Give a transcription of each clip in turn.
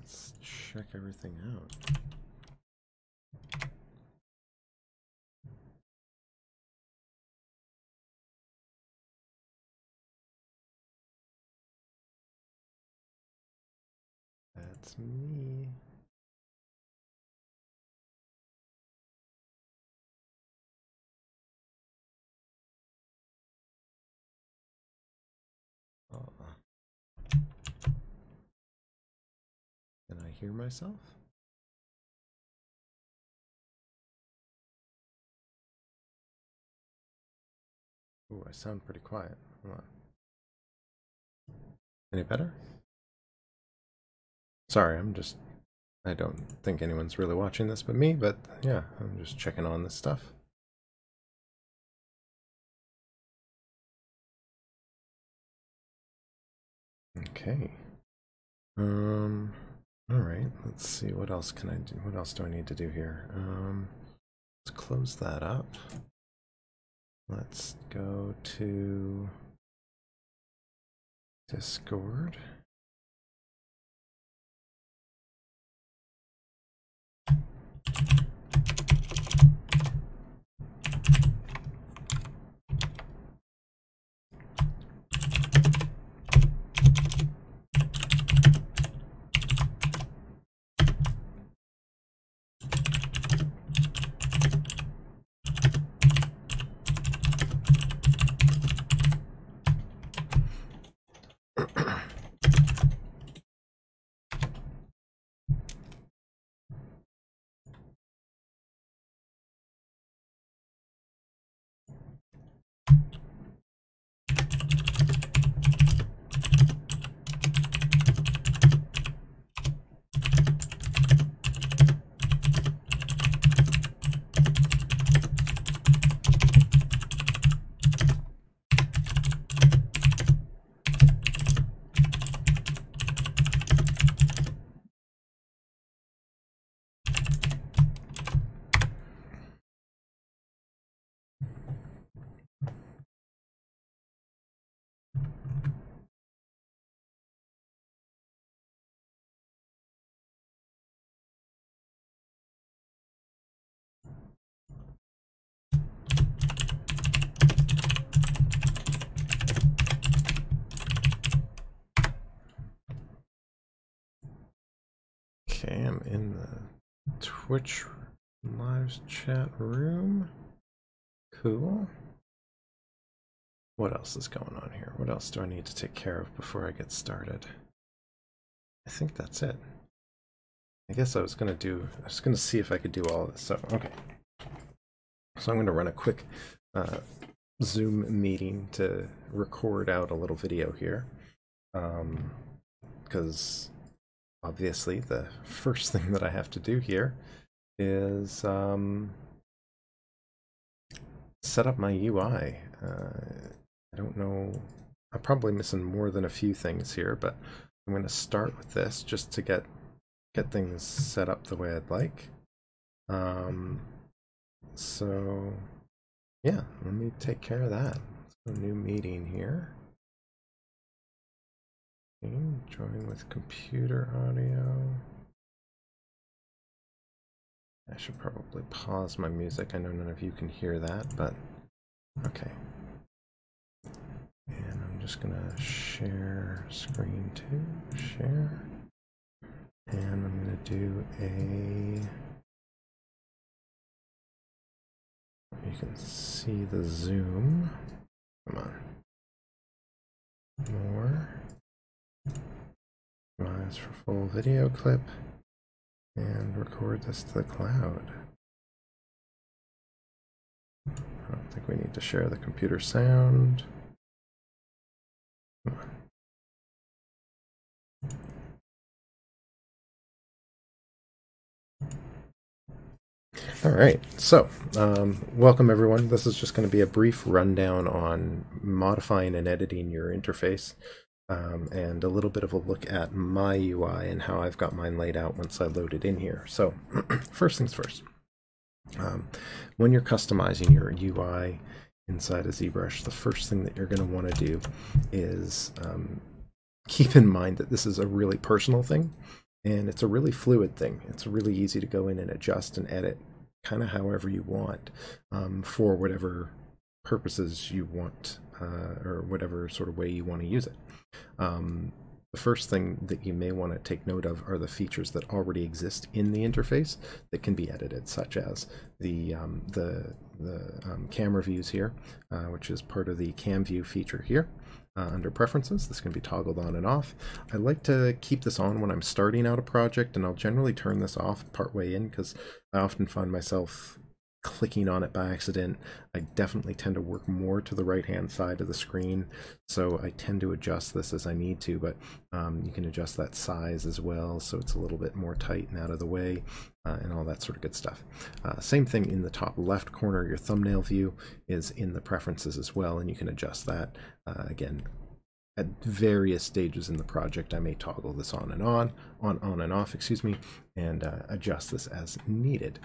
Let's check everything out. That's me. Can I hear myself? Oh, I sound pretty quiet. Hold on. Any better? Sorry, I don't think anyone's really watching this but me, but yeah, I'm just checking on this stuff. Okay. All right, let's see, what else can I do? What else do I need to do here? Let's close that up. Let's go to Discord. Okay, I'm in the Twitch live chat room. Cool. What else is going on here? What else do I need to take care of before I get started? I think that's it. I guess I was gonna see if I could do all of this. So, okay. So I'm gonna run a quick Zoom meeting to record out a little video here. Because obviously the first thing that I have to do here is set up my UI. I don't know, I'm probably missing more than a few things here, but I'm going to start with this just to get things set up the way I'd like. So yeah, let me take care of that. So new meeting here. Okay, join with computer audio. I should probably pause my music. I know none of you can hear that, but okay. And I'm just gonna share screen too, share. And I'm gonna do you can see the zoom. Come on. More. Optimize for full video clip. And record this to the cloud. I don't think we need to share the computer sound. Come on. All right, so welcome everyone. This is just going to be a brief rundown on modifying and editing your interface, and a little bit of a look at my UI and how I've got mine laid out once I load it in here. So first things first, when you're customizing your UI inside of Zbrush, the first thing that you're going to want to do is keep in mind that this is a really personal thing. And it's a really fluid thing. It's really easy to go in and adjust and edit kind of however you want, for whatever purposes you want, or whatever sort of way you want to use it. The first thing that you may want to take note of are the features that already exist in the interface that can be edited, such as the camera views here, which is part of the cam view feature here. Under preferences, this can be toggled on and off. I like to keep this on when I'm starting out a project, and I'll generally turn this off partway in because I often find myself clicking on it by accident. I definitely tend to work more to the right hand side of the screen, so I tend to adjust this as I need to, but you can adjust that size as well so it's a little bit more tight and out of the way, and all that sort of good stuff. Same thing in the top left corner. Your thumbnail view is in the preferences as well, and you can adjust that. Again, at various stages in the project, I may toggle this on and off, excuse me, and adjust this as needed.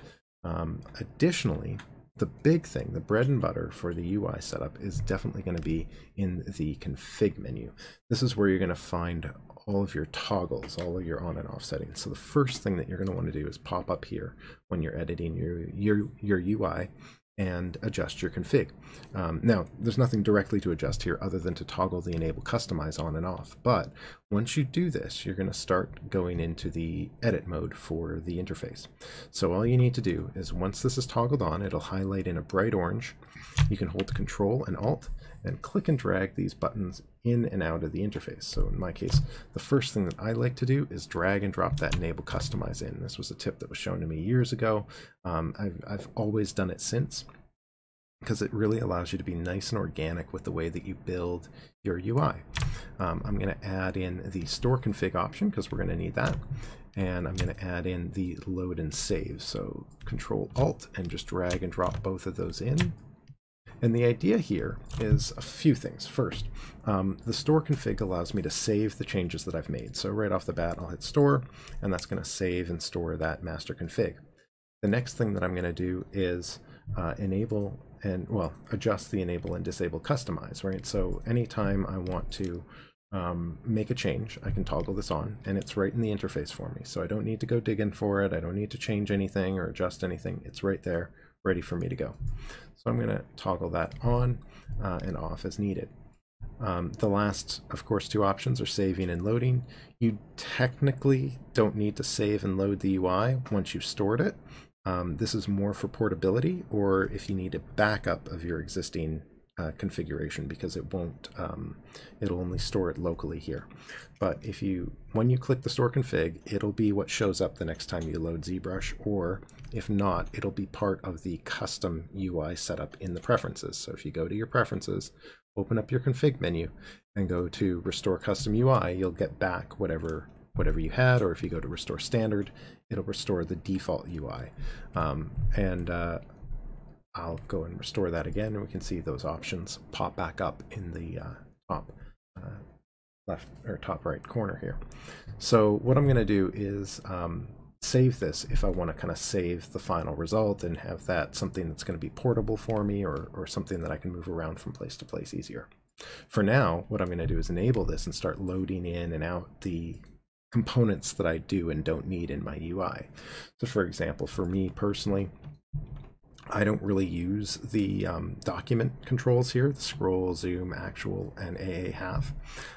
Additionally, the big thing, the bread and butter for the UI setup, is definitely going to be in the config menu. This is where you're going to find all of your toggles, all of your on and off settings. So the first thing that you're going to want to do is pop up here when you're editing your UI and adjust your config. Now, there's nothing directly to adjust here other than to toggle the enable customize on and off. But once you do this, you're going to start going into the edit mode for the interface. So all you need to do is, once this is toggled on, it'll highlight in a bright orange. You can hold Control and Alt and click and drag these buttons in and out of the interface. So in my case, the first thing that I like to do is drag and drop that enable customize in. This was a tip that was shown to me years ago. I've always done it since, because it really allows you to be nice and organic with the way that you build your UI. I'm going to add in the store config option because we're going to need that. And I'm going to add in the load and save. So Control Alt and just drag and drop both of those in. And the idea here is a few things. First, the store config allows me to save the changes that I've made. So right off the bat, I'll hit store, and that's going to save and store that master config. The next thing that I'm going to do is enable and, well, adjust the enable and disable customize, right? So anytime I want to make a change, I can toggle this on, and it's right in the interface for me. So I don't need to go digging for it. I don't need to change anything or adjust anything. It's right there, ready for me to go. So I'm going to toggle that on and off as needed. The last, of course, two options are saving and loading. You technically don't need to save and load the UI once you've stored it. This is more for portability, or if you need a backup of your existing configuration, because it won't, it'll only store it locally here. But when you click the store config, it'll be what shows up the next time you load Zbrush, or if not, it'll be part of the custom UI setup in the preferences. So if you go to your preferences, open up your config menu and go to restore custom UI, you'll get back whatever you had, or if you go to restore standard, it'll restore the default UI. I'll go and restore that again, and we can see those options pop back up in the top left or top right corner here. So what I'm going to do is save this if I want to kind of save the final result and have that something that's going to be portable for me, or something that I can move around from place to place easier. For now, what I'm going to do is enable this and start loading in and out the components that I do and don't need in my UI. So for example, for me personally, I don't really use the document controls here, the scroll, zoom, actual, and AA half.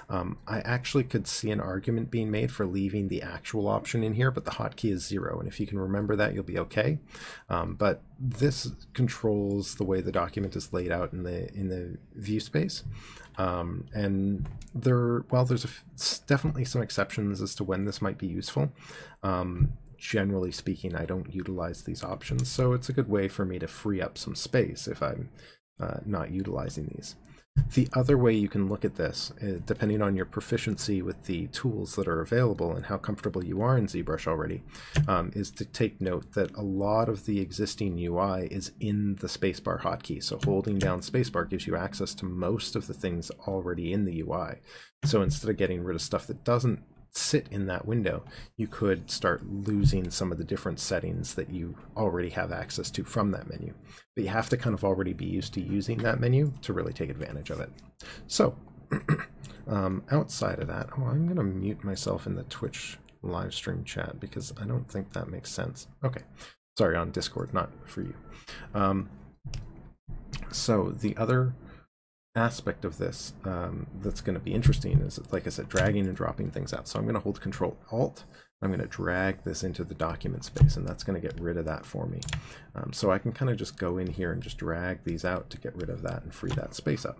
I actually could see an argument being made for leaving the actual option in here, but the hotkey is 0, and if you can remember that, you'll be okay. But this controls the way the document is laid out in the view space. And there's definitely some exceptions as to when this might be useful. Generally speaking, I don't utilize these options, so it's a good way for me to free up some space if I'm not utilizing these. The other way you can look at this, depending on your proficiency with the tools that are available and how comfortable you are in Zbrush already, is to take note that a lot of the existing UI is in the spacebar hotkey. So holding down spacebar gives you access to most of the things already in the UI. So instead of getting rid of stuff that doesn't sit in that window, you could start losing some of the different settings that you already have access to from that menu. But you have to kind of already be used to using that menu to really take advantage of it. So outside of that, I'm going to mute myself in the Twitch live stream chat because I don't think that makes sense. Okay, sorry, on Discord, not for you. So the other aspect of this that's going to be interesting is, like I said, dragging and dropping things out. So I'm going to hold Control Alt. I'm going to drag this into the document space, and that's going to get rid of that for me. So I can kind of just go in here and just drag these out to get rid of that and free that space up.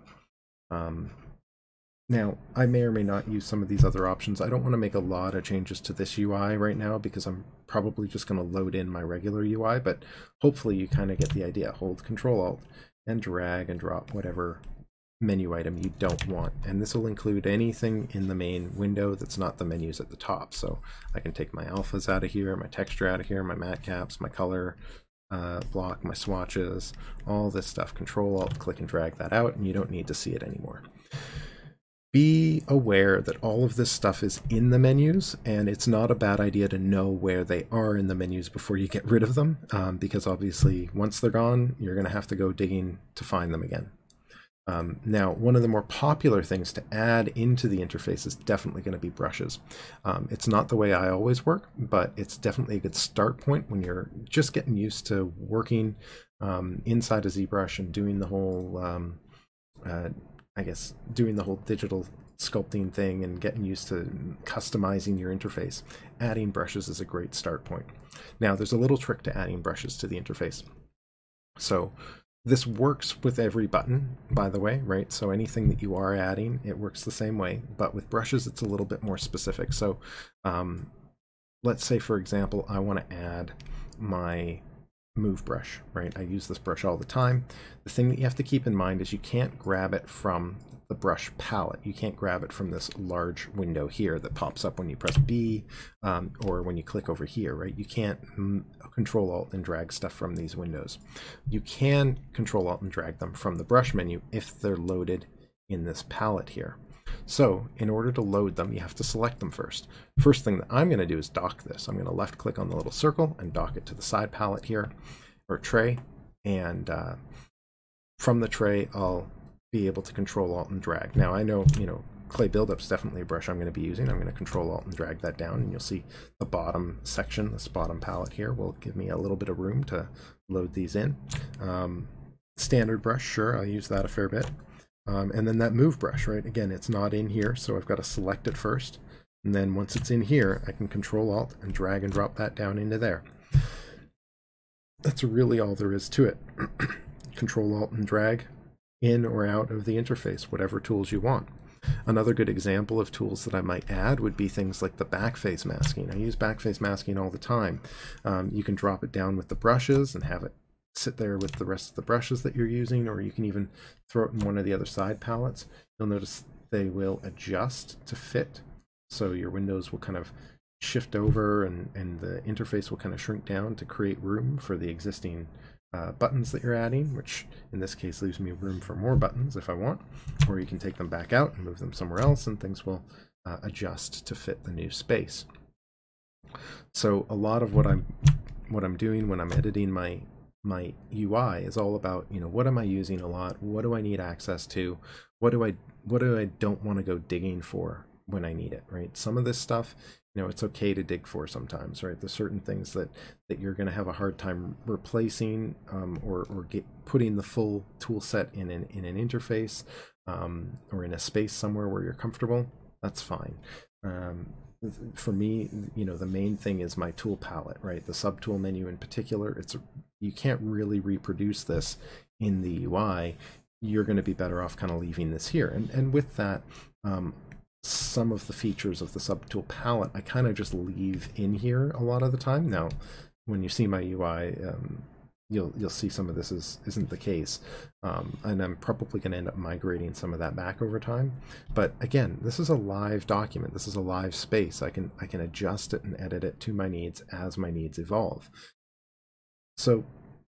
Now, I may or may not use some of these other options. I don't want to make a lot of changes to this UI right now because I'm probably just going to load in my regular UI, but hopefully you kind of get the idea. Hold Control Alt and drag and drop whatever menu item you don't want, and this will include anything in the main window that's not the menus at the top. So I can take my alphas out of here, my texture out of here, my matte caps, my color block, my swatches, all this stuff. Control Alt, click and drag that out, and you don't need to see it anymore. Be aware that all of this stuff is in the menus, and it's not a bad idea to know where they are in the menus before you get rid of them, because obviously once they're gone, you're going to have to go digging to find them again. Now, one of the more popular things to add into the interface is definitely going to be brushes. It's not the way I always work, but it's definitely a good start point when you're just getting used to working inside a ZBrush and doing the whole, I guess, doing the whole digital sculpting thing and getting used to customizing your interface. Adding brushes is a great start point. Now, there's a little trick to adding brushes to the interface. So this works with every button, by the way, right? So anything that you are adding, it works the same way, but with brushes, it's a little bit more specific. So let's say, for example, I want to add my move brush, right? I use this brush all the time. The thing that you have to keep in mind is you can't grab it from the brush palette. You can't grab it from this large window here that pops up when you press B or when you click over here, right? You can't Control Alt and drag stuff from these windows. You can Control Alt and drag them from the brush menu if they're loaded in this palette here. So in order to load them, you have to select them first. First thing that I'm going to do is dock this. I'm going to left click on the little circle and dock it to the side palette here, or tray, and from the tray I'll be able to Control Alt and drag. Now I know, clay buildup is definitely a brush I'm going to be using. I'm going to Control Alt and drag that down, and you'll see the bottom section, this bottom palette here, will give me a little bit of room to load these in. Standard brush, sure, I'll use that a fair bit. And then that move brush, right? Again, it's not in here, so I've got to select it first. And then once it's in here, I can Control Alt and drag and drop that down into there. That's really all there is to it. Control Alt and drag in or out of the interface, whatever tools you want. Another good example of tools that I might add would be things like the backface masking. I use backface masking all the time. You can drop it down with the brushes and have it sit there with the rest of the brushes that you're using, or you can even throw it in one of the other side palettes. You'll notice they will adjust to fit, so your windows will kind of shift over and the interface will kind of shrink down to create room for the existing buttons that you're adding, which in this case leaves me room for more buttons if I want, or you can take them back out and move them somewhere else and things will adjust to fit the new space. So a lot of what I'm doing when I'm editing my UI is all about, what am I using a lot? What do I need access to? What do I don't want to go digging for when I need it, right? Some of this stuff, it's okay to dig for sometimes, right? There's certain things that you're going to have a hard time replacing or putting the full tool set in an interface or in a space somewhere where you're comfortable. That's fine. For me, the main thing is my tool palette, right? The subtool menu in particular. You can't really reproduce this in the UI. You're going to be better off kind of leaving this here. And with that, some of the features of the subtool palette I kind of just leave in here a lot of the time. Now, when you see my UI, you'll see some of this isn't the case, and I'm probably going to end up migrating some of that back over time. But again, this is a live document. This is a live space. I can adjust it and edit it to my needs as my needs evolve. So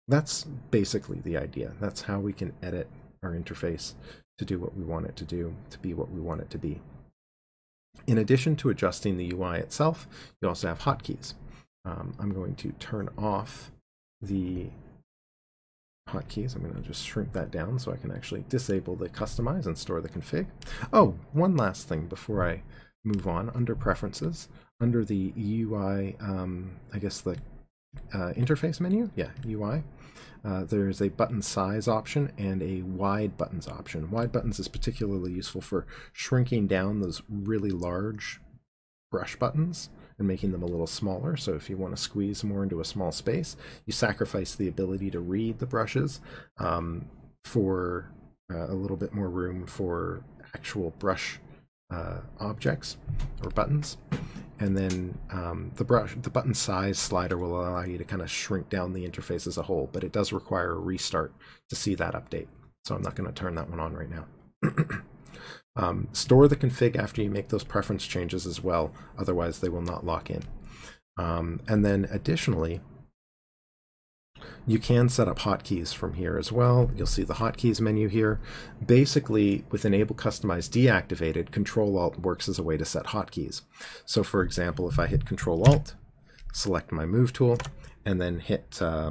that's basically the idea. That's how we can edit our interface to do what we want it to do, to be what we want it to be. In addition to adjusting the UI itself, you also have hotkeys. I'm going to turn off the hotkeys. I'm going to just shrink that down so I can actually disable the customize and store the config. Oh, one last thing before I move on. Under preferences, under the UI, I guess the interface menu, yeah, UI, there's a button size option and a wide buttons option. Wide buttons is particularly useful for shrinking down those really large brush buttons and making them a little smaller. So if you want to squeeze more into a small space, you sacrifice the ability to read the brushes for a little bit more room for actual brush objects or buttons. And then the button size slider will allow you to kind of shrink down the interface as a whole, but it does require a restart to see that update. So I'm not going to turn that one on right now. Store the config after you make those preference changes as well, otherwise they will not lock in. And then additionally, you can set up hotkeys from here as well. You'll see the hotkeys menu here. Basically, with Enable Customize deactivated, Control-Alt works as a way to set hotkeys. So for example, if I hit Control-Alt, select my Move tool, and then hit, I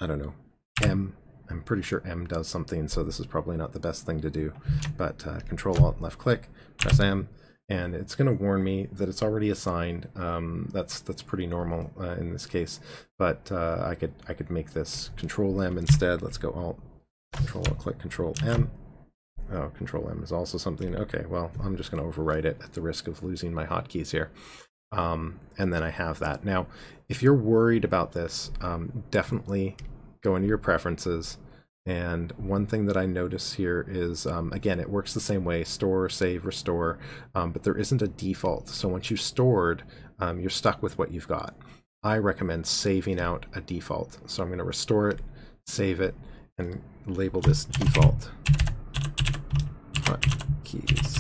don't know, M. I'm pretty sure M does something, so this is probably not the best thing to do. But Control-Alt, left-click, press M, and it's going to warn me that it's already assigned. That's pretty normal in this case. But I could make this Control-M instead. Let's go Alt, Control-Alt, click Control-M. Oh, Control-M is also something. Okay, well, I'm just going to overwrite it at the risk of losing my hotkeys here. And then I have that. Now, if you're worried about this, definitely go into your preferences. And one thing that I notice here is, again, it works the same way, store, save, restore, but there isn't a default. So once you've stored, you're stuck with what you've got. I recommend saving out a default. So I'm going to restore it, save it, and label this default hotkeys.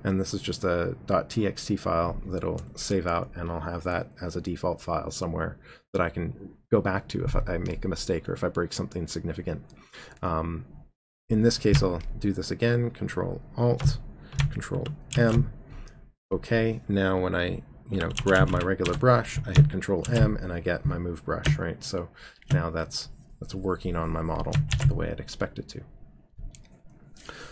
And this is just a .txt file that'll save out, and I'll have that as a default file somewhere that I can go back to if I make a mistake or if I break something significant. In this case, I'll do this again, Control-Alt, Control-M. Okay, now when I grab my regular brush, I hit Control-M and I get my move brush, right? So now that's working on my model the way I'd expect it to.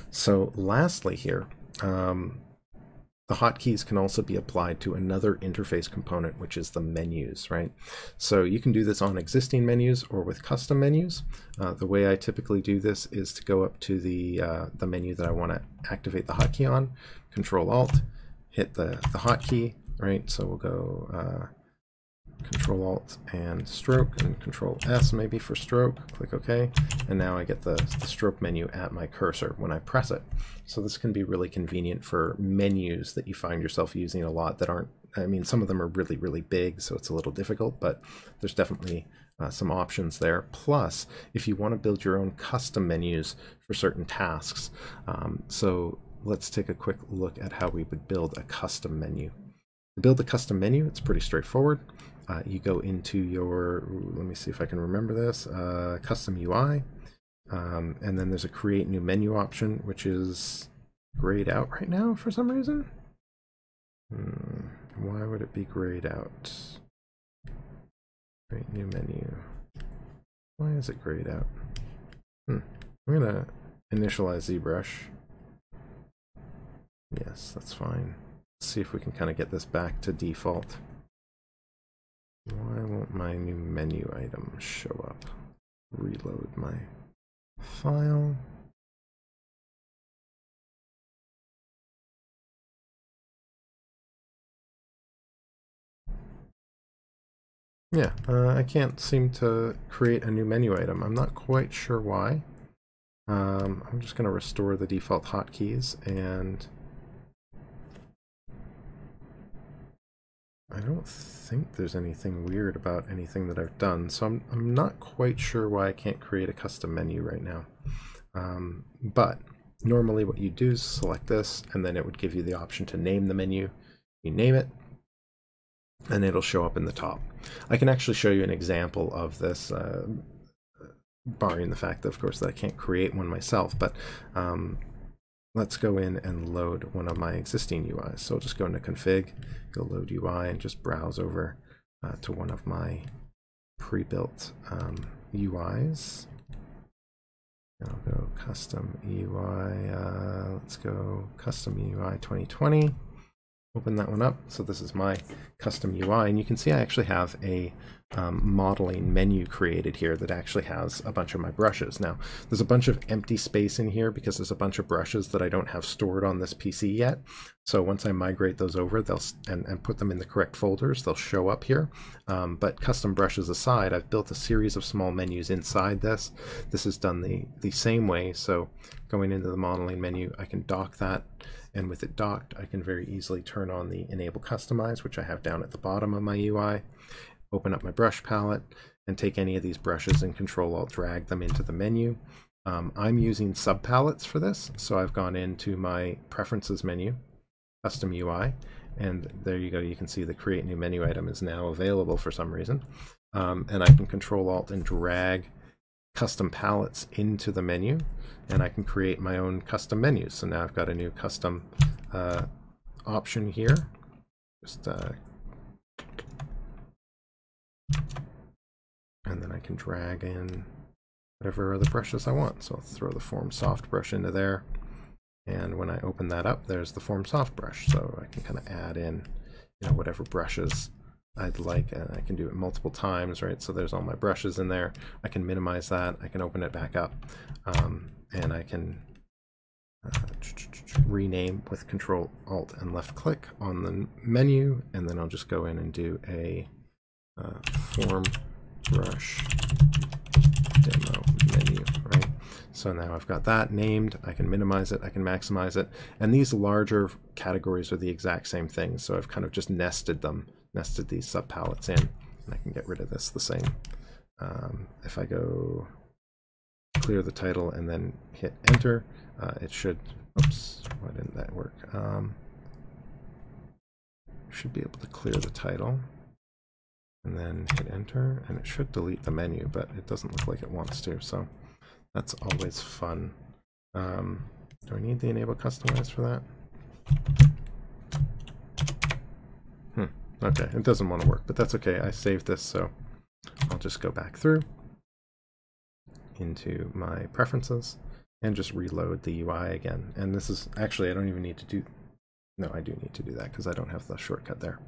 So lastly here, the hotkeys can also be applied to another interface component, which is the menus, right? So you can do this on existing menus or with custom menus. The way I typically do this is to go up to the menu that I want to activate the hotkey on, Control-Alt, hit the hotkey, right? So we'll go Control-Alt and stroke, and Control-S maybe for stroke, click OK, and now I get the stroke menu at my cursor when I press it. So this can be really convenient for menus that you find yourself using a lot that aren't, I mean, some of them are really, really big, so it's a little difficult, but there's definitely some options there. Plus, if you want to build your own custom menus for certain tasks, so let's take a quick look at how we would build a custom menu. To build a custom menu, it's pretty straightforward. You go into your, let me see if I can remember this, custom UI, and then there's a create new menu option, which is grayed out right now for some reason. Why would it be grayed out? Create new menu. Why is it grayed out? I'm going to initialize Zbrush. Yes, that's fine. Let's see if we can kind of get this back to default. Why won't my new menu item show up? Reload my file. Yeah, I can't seem to create a new menu item. I'm not quite sure why. I'm just going to restore the default hotkeys, and I don't think there's anything weird about anything that I've done, so I'm not quite sure why I can't create a custom menu right now. But normally what you do is select this, and then it would give you the option to name the menu. You name it, and it'll show up in the top. I can actually show you an example of this, barring the fact, of course, that I can't create one myself, but let's go in and load one of my existing UIs. So I'll just go into config, go load UI, and just browse over to one of my pre-built UIs. And I'll go custom UI, let's go custom UI 2020. Open that one up. So this is my custom UI, and you can see I actually have a modeling menu created here that actually has a bunch of my brushes. Now, there's a bunch of empty space in here because there's a bunch of brushes that I don't have stored on this PC yet. So once I migrate those over, and put them in the correct folders, they'll show up here. But custom brushes aside, I've built a series of small menus inside this. This is done the same way. So going into the modeling menu, I can dock that. And with it docked, I can very easily turn on the Enable Customize, which I have down at the bottom of my UI, open up my brush palette, and take any of these brushes and Control-Alt-Drag them into the menu. I'm using subpalettes for this, so I've gone into my Preferences menu, Custom UI, and there you go. You can see the Create New Menu item is now available for some reason. And I can Control-Alt and drag custom palettes into the menu, and I can create my own custom menus. So now I've got a new custom option here. Just and then I can drag in whatever other brushes I want. So I'll throw the Form Soft brush into there, and when I open that up, there's the Form Soft brush. So I can kind of add in, whatever brushes I'd like, and I can do it multiple times, right? So there's all my brushes in there. I can minimize that. I can open it back up, and I can rename with Control Alt and left click on the menu, and then I'll just go in and do a form brush demo menu, right? So now I've got that named. I can minimize it, I can maximize it, and these larger categories are the exact same thing. So I've kind of just nested these subpalettes in, and I can get rid of this the same. If I go clear the title and then hit enter, it should, oops, why didn't that work? Should be able to clear the title and then hit enter, and it should delete the menu, but it doesn't look like it wants to, so that's always fun. Do I need the Enable Customize for that? Okay, it doesn't want to work, but that's okay. I saved this, so I'll just go back through into my preferences and just reload the UI again. And this is actually, I don't even need to do, no, I do need to do that because I don't have the shortcut there.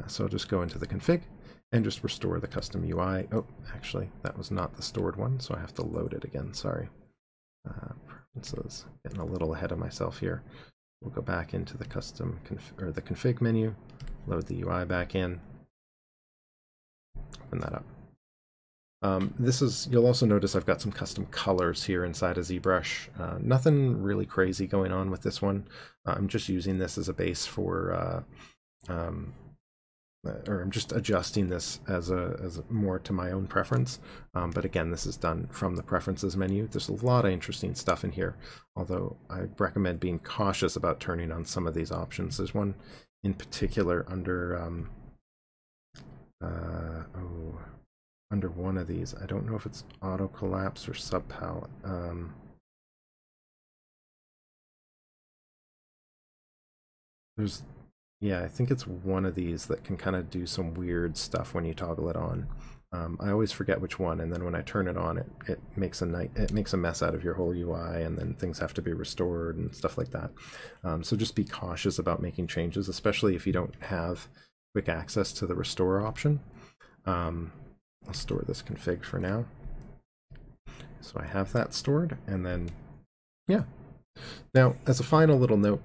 So I'll just go into the config and just restore the custom UI. Oh, actually, that was not the stored one, so I have to load it again. Sorry. Preferences, getting a little ahead of myself here. We'll go back into the custom or the config menu, load the UI back in, open that up. This is, you'll also notice I've got some custom colors here inside of ZBrush. Nothing really crazy going on with this one. I'm just using this as a base for, or I'm just adjusting this as more to my own preference. But again, this is done from the preferences menu. There's a lot of interesting stuff in here, although I recommend being cautious about turning on some of these options. There's one in particular under under one of these. I don't know if it's auto collapse or subpalette. Yeah, I think it's one of these that can kind of do some weird stuff when you toggle it on. I always forget which one, and then when I turn it on, it makes a mess out of your whole UI, and then things have to be restored and stuff like that. So just be cautious about making changes, especially if you don't have quick access to the restore option. I'll store this config for now. So I have that stored, and then, yeah. Now, as a final little note,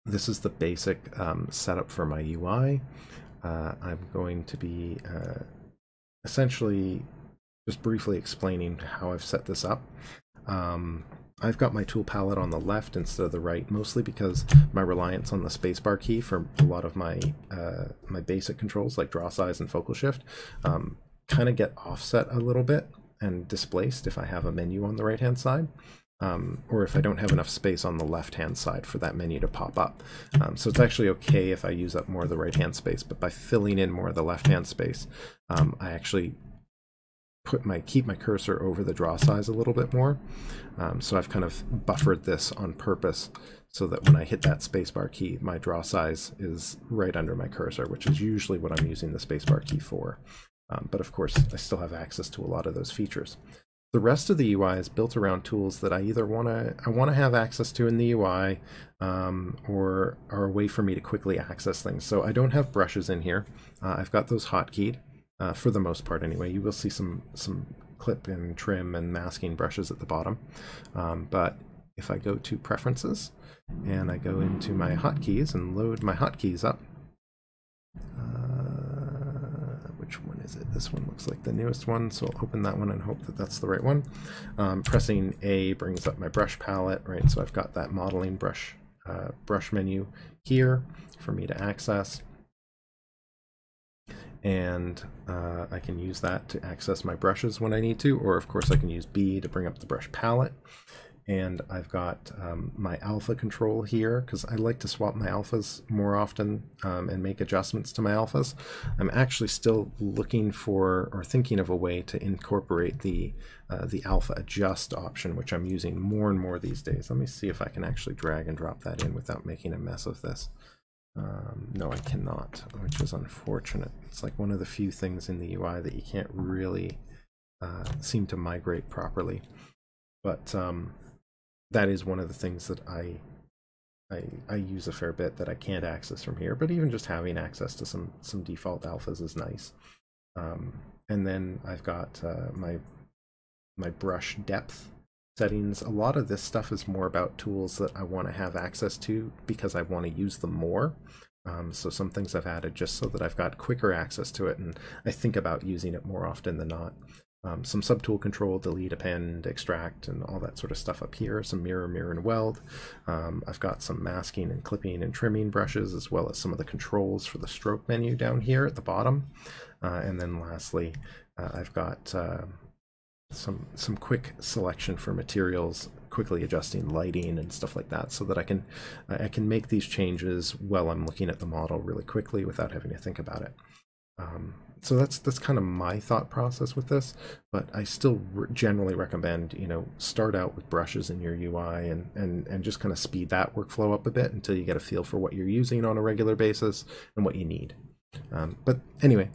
this is the basic setup for my UI. I'm going to be essentially just briefly explaining how I've set this up. I've got my tool palette on the left instead of the right, mostly because my reliance on the spacebar key for a lot of my my basic controls like draw size and focal shift kind of get offset a little bit and displaced if I have a menu on the right hand side. Or if I don't have enough space on the left-hand side for that menu to pop up. So it's actually okay if I use up more of the right-hand space, but by filling in more of the left-hand space, I actually keep my cursor over the draw size a little bit more. So I've kind of buffered this on purpose so that when I hit that spacebar key, my draw size is right under my cursor, which is usually what I'm using the spacebar key for. But of course, I still have access to a lot of those features. The rest of the UI is built around tools that I either want to have access to in the UI, or are a way for me to quickly access things. So I don't have brushes in here. I've got those hotkeyed for the most part anyway. You will see some clip and trim and masking brushes at the bottom. But if I go to Preferences and I go into my hotkeys and load my hotkeys up, which one is it? This one looks like the newest one, so I'll open that one and hope that that's the right one. Pressing A brings up my brush palette, right? So I've got that modeling brush menu here for me to access. And I can use that to access my brushes when I need to, or of course I can use B to bring up the brush palette. And I've got my alpha control here, because I like to swap my alphas more often and make adjustments to my alphas. I'm actually still looking for or thinking of a way to incorporate the alpha adjust option, which I'm using more and more these days. Let me see if I can actually drag and drop that in without making a mess of this. No, I cannot, which is unfortunate. It's like one of the few things in the UI that you can't really seem to migrate properly. But that is one of the things that I use a fair bit that I can't access from here. But even just having access to some default alphas is nice. And then I've got my brush depth settings. A lot of this stuff is more about tools that I want to have access to because I want to use them more. So some things I've added just so that I've got quicker access to it, and I think about using it more often than not. Some subtool control, delete, append, extract, and all that sort of stuff up here. Some mirror, and weld. I've got some masking and clipping and trimming brushes, as well as some of the controls for the stroke menu down here at the bottom. And then lastly, I've got some quick selection for materials, quickly adjusting lighting and stuff like that, so that I can make these changes while I'm looking at the model really quickly without having to think about it. So that's kind of my thought process with this, but I still generally recommend, start out with brushes in your UI and just kind of speed that workflow up a bit until you get a feel for what you're using on a regular basis and what you need. But anyway,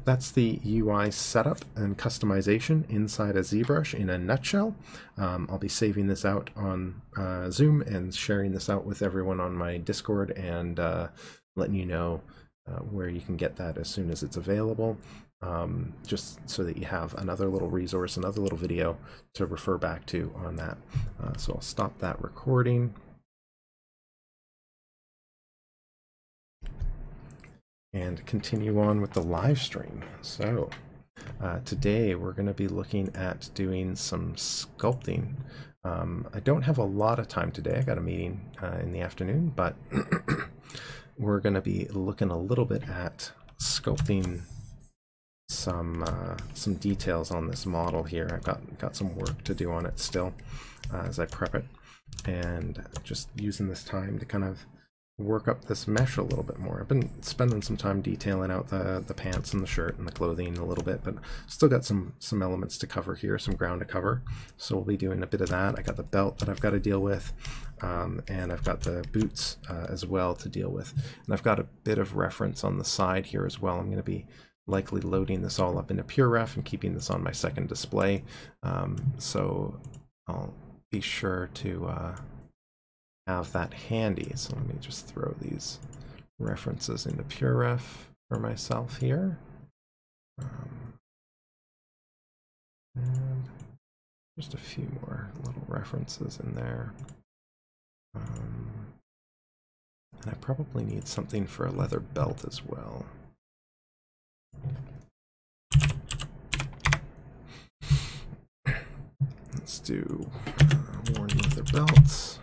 that's the UI setup and customization inside a ZBrush in a nutshell. I'll be saving this out on Zoom and sharing this out with everyone on my Discord and letting you know where you can get that as soon as it's available, just so that you have another little resource, another little video to refer back to on that. So I'll stop that recording. And continue on with the live stream. So today we're going to be looking at doing some sculpting. I don't have a lot of time today. I got a meeting in the afternoon, but we're going to be looking a little bit at sculpting some details on this model here. I've got some work to do on it still as I prep it, and just using this time to kind of work up this mesh a little bit more. I've been spending some time detailing out the pants and the shirt and the clothing a little bit, but still got some elements to cover here, some ground to cover. So we'll be doing a bit of that. I got the belt that I've got to deal with, and I've got the boots as well to deal with. And I've got a bit of reference on the side here as well. I'm going to be likely loading this all up into PureRef and keeping this on my second display. So I'll be sure to have that handy. So let me just throw these references into PureRef for myself here. And just a few more little references in there. And I probably need something for a leather belt as well. Let's do worn leather belts.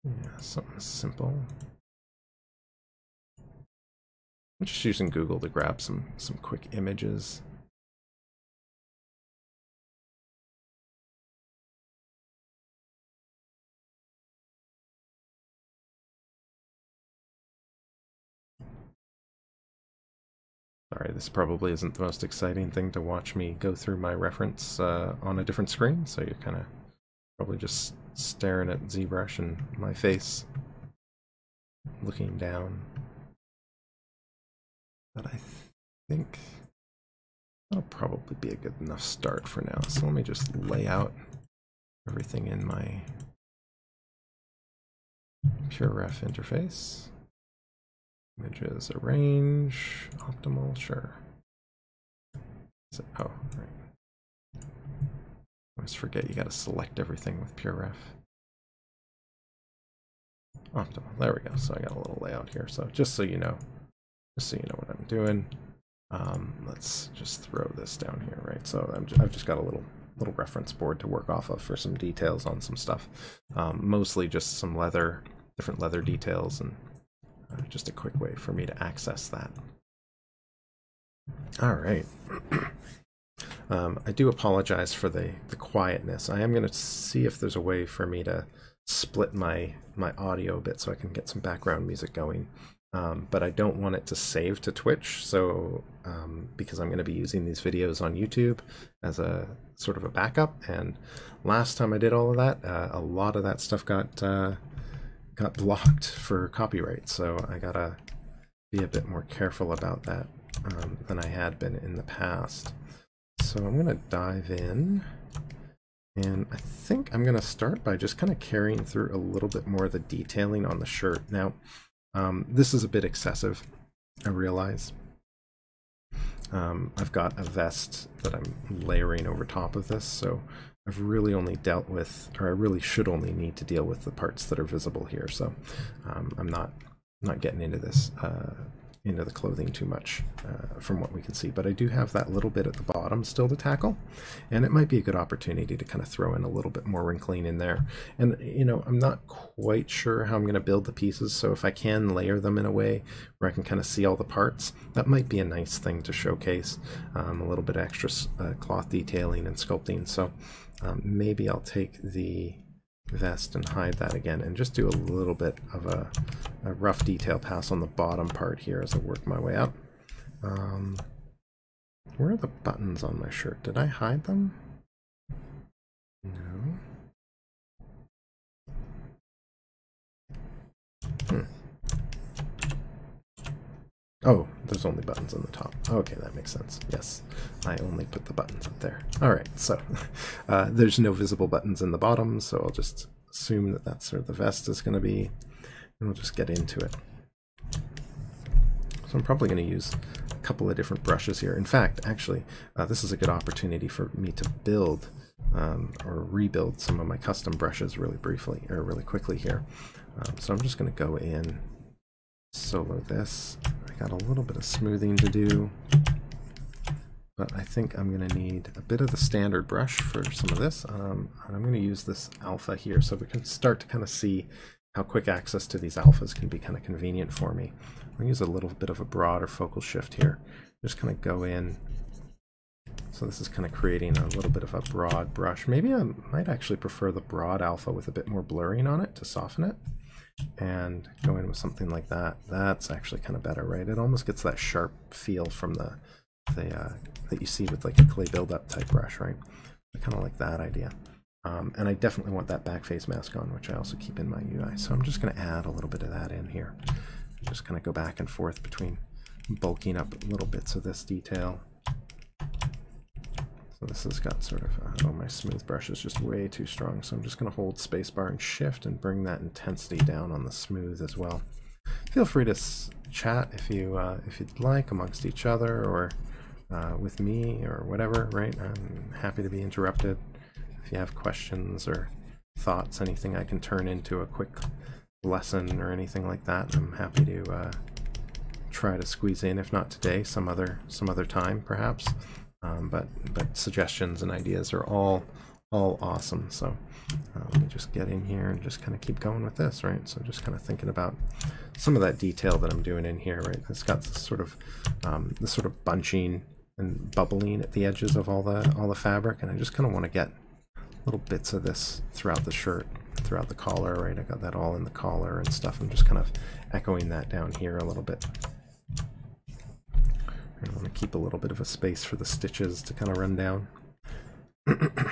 Yeah, something simple. I'm just using Google to grab some quick images. Sorry, this probably isn't the most exciting thing to watch me go through my reference on a different screen, so you're kind of probably just staring at ZBrush and my face, looking down. but I think that'll probably be a good enough start for now. So let me just lay out everything in my PureRef interface. Images, arrange, optimal, sure. Oh, right. I always forget you gotta select everything with PureRef. Optimal, there we go. So I got a little layout here. So just so you know what I'm doing. Let's just throw this down here, right? So I've just got a little reference board to work off of for some details on some stuff. Mostly just some different leather details, and just a quick way for me to access that. All right. I do apologize for the quietness. I am going to see if there's a way for me to split my audio a bit so I can get some background music going. But I don't want it to save to Twitch, so because I'm going to be using these videos on YouTube as a sort of a backup. And last time I did all of that, a lot of that stuff got blocked for copyright, so I gotta be a bit more careful about that than I had been in the past. So I'm gonna dive in, and I think I'm gonna start by just kind of carrying through a little bit more of the detailing on the shirt. Now, this is a bit excessive, I realize. I've got a vest that I'm layering over top of this, so I've really only dealt with, or I really should only need to deal with the parts that are visible here. So I'm not getting into this, into the clothing too much from what we can see. But I do have that little bit at the bottom still to tackle, and it might be a good opportunity to kind of throw in a little bit more wrinkling in there. And you know, I'm not quite sure how I'm going to build the pieces, so if I can layer them in a way where I can kind of see all the parts, that might be a nice thing to showcase. A little bit extra cloth detailing and sculpting. So maybe I'll take the vest and hide that again and just do a little bit of a rough detail pass on the bottom part here as I work my way up. Where are the buttons on my shirt? Did I hide them? No. Oh, there's only buttons on the top. Okay, that makes sense. Yes, I only put the buttons up there. All right, so there's no visible buttons in the bottom, so I'll just assume that that's where the vest is going to be, and we'll just get into it. So I'm probably going to use a couple of different brushes here. In fact, actually, this is a good opportunity for me to build or rebuild some of my custom brushes really briefly, or really quickly here. So I'm just going to go in, solo this. I got a little bit of smoothing to do, but I think I'm going to need a bit of the standard brush for some of this. And I'm going to use this alpha here so we can start to kind of see how quick access to these alphas can be kind of convenient for me. I'm going to use a little bit of a broader focal shift here. Just kind of go in. So this is kind of creating a little bit of a broad brush. Maybe I might actually prefer the broad alpha with a bit more blurring on it to soften it. And go in with something like that. That's actually kind of better, right? It almost gets that sharp feel from the that you see with like a clay buildup type brush, right? I kind of like that idea. And I definitely want that back face mask on, which I also keep in my UI. So I'm just going to add a little bit of that in here. Just kind of go back and forth between bulking up little bits of this detail. So this has got sort of, oh, my smooth brush is just way too strong. So I'm just going to hold spacebar and shift and bring that intensity down on the smooth as well. Feel free to chat if you'd like amongst each other or with me or whatever, right? I'm happy to be interrupted. If you have questions or thoughts, anything I can turn into a quick lesson or anything like that, I'm happy to try to squeeze in. If not today, some other time perhaps. But suggestions and ideas are all awesome. So let me just get in here and just kind of keep going with this, right? So just kind of thinking about some of that detail that I'm doing in here, right? It's got this sort of bunching and bubbling at the edges of all the fabric, and I just kind of want to get little bits of this throughout the shirt, throughout the collar, right? I got that all in the collar and stuff. I'm just kind of echoing that down here a little bit. I want to keep a little bit of a space for the stitches to kind of run down. The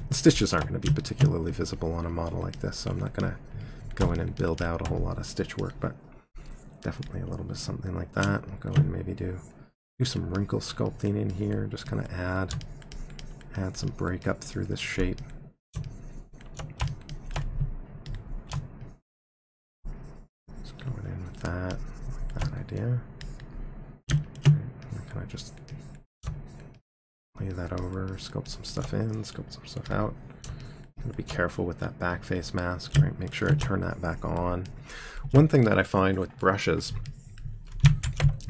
stitches aren't going to be particularly visible on a model like this, so I'm not going to go in and build out a whole lot of stitch work, but Definitely a little bit something like that. We'll go in, maybe do some wrinkle sculpting in here, just kind of add some breakup through this shape. Just going in with that, like that idea. Kind of just lay that over, sculpt some stuff in, sculpt some stuff out. Gotta be careful with that back face mask, right? Make sure I turn that back on. One thing that I find with brushes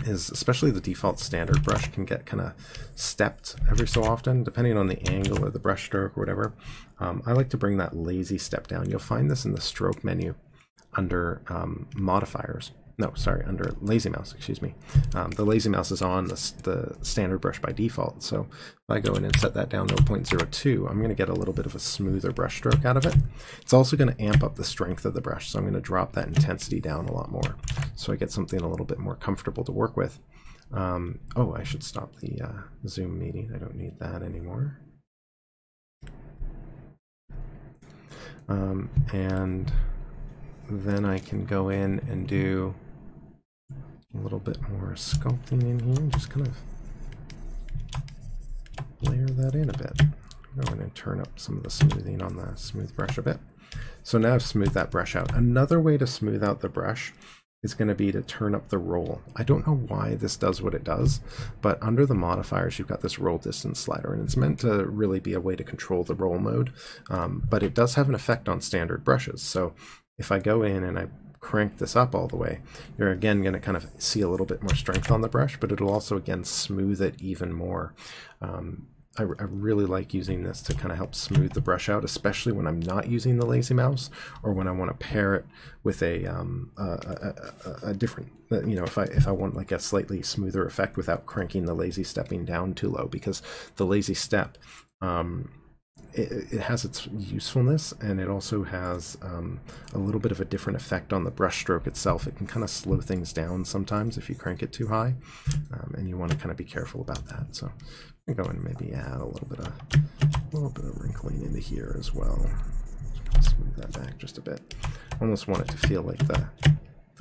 is, especially the default standard brush can get kind of stepped every so often, depending on the angle or the brush stroke or whatever. I like to bring that lazy step down. You'll find this in the stroke menu under modifiers. No, sorry, under lazy mouse, excuse me. The lazy mouse is on the standard brush by default. So if I go in and set that down to 0.02, I'm going to get a little bit of a smoother brush stroke out of it. It's also going to amp up the strength of the brush. So I'm going to drop that intensity down a lot more, so I get something a little bit more comfortable to work with. Oh, I should stop the Zoom meeting. I don't need that anymore. And then I can go in and do a little bit more sculpting in here, just kind of layer that in a bit. Go in and turn up some of the smoothing on the smooth brush a bit. So now I've smoothed that brush out. Another way to smooth out the brush is going to be to turn up the roll. I don't know why this does what it does, but under the modifiers you've got this roll distance slider, and it's meant to really be a way to control the roll mode, but it does have an effect on standard brushes. So if I go in and I crank this up all the way, you're again going to kind of see a little bit more strength on the brush, but it'll also again smooth it even more. I really like using this to kind of help smooth the brush out, especially when I'm not using the lazy mouse, or when I want to pair it with a different, you know, if I want like a slightly smoother effect without cranking the lazy stepping down too low, because the lazy step, it has its usefulness, and it also has a little bit of a different effect on the brush stroke itself. It can kind of slow things down sometimes if you crank it too high, and you want to kind of be careful about that. So I'm going to go and maybe add a little bit of wrinkling into here as well. Just smooth that back just a bit. Almost want it to feel like the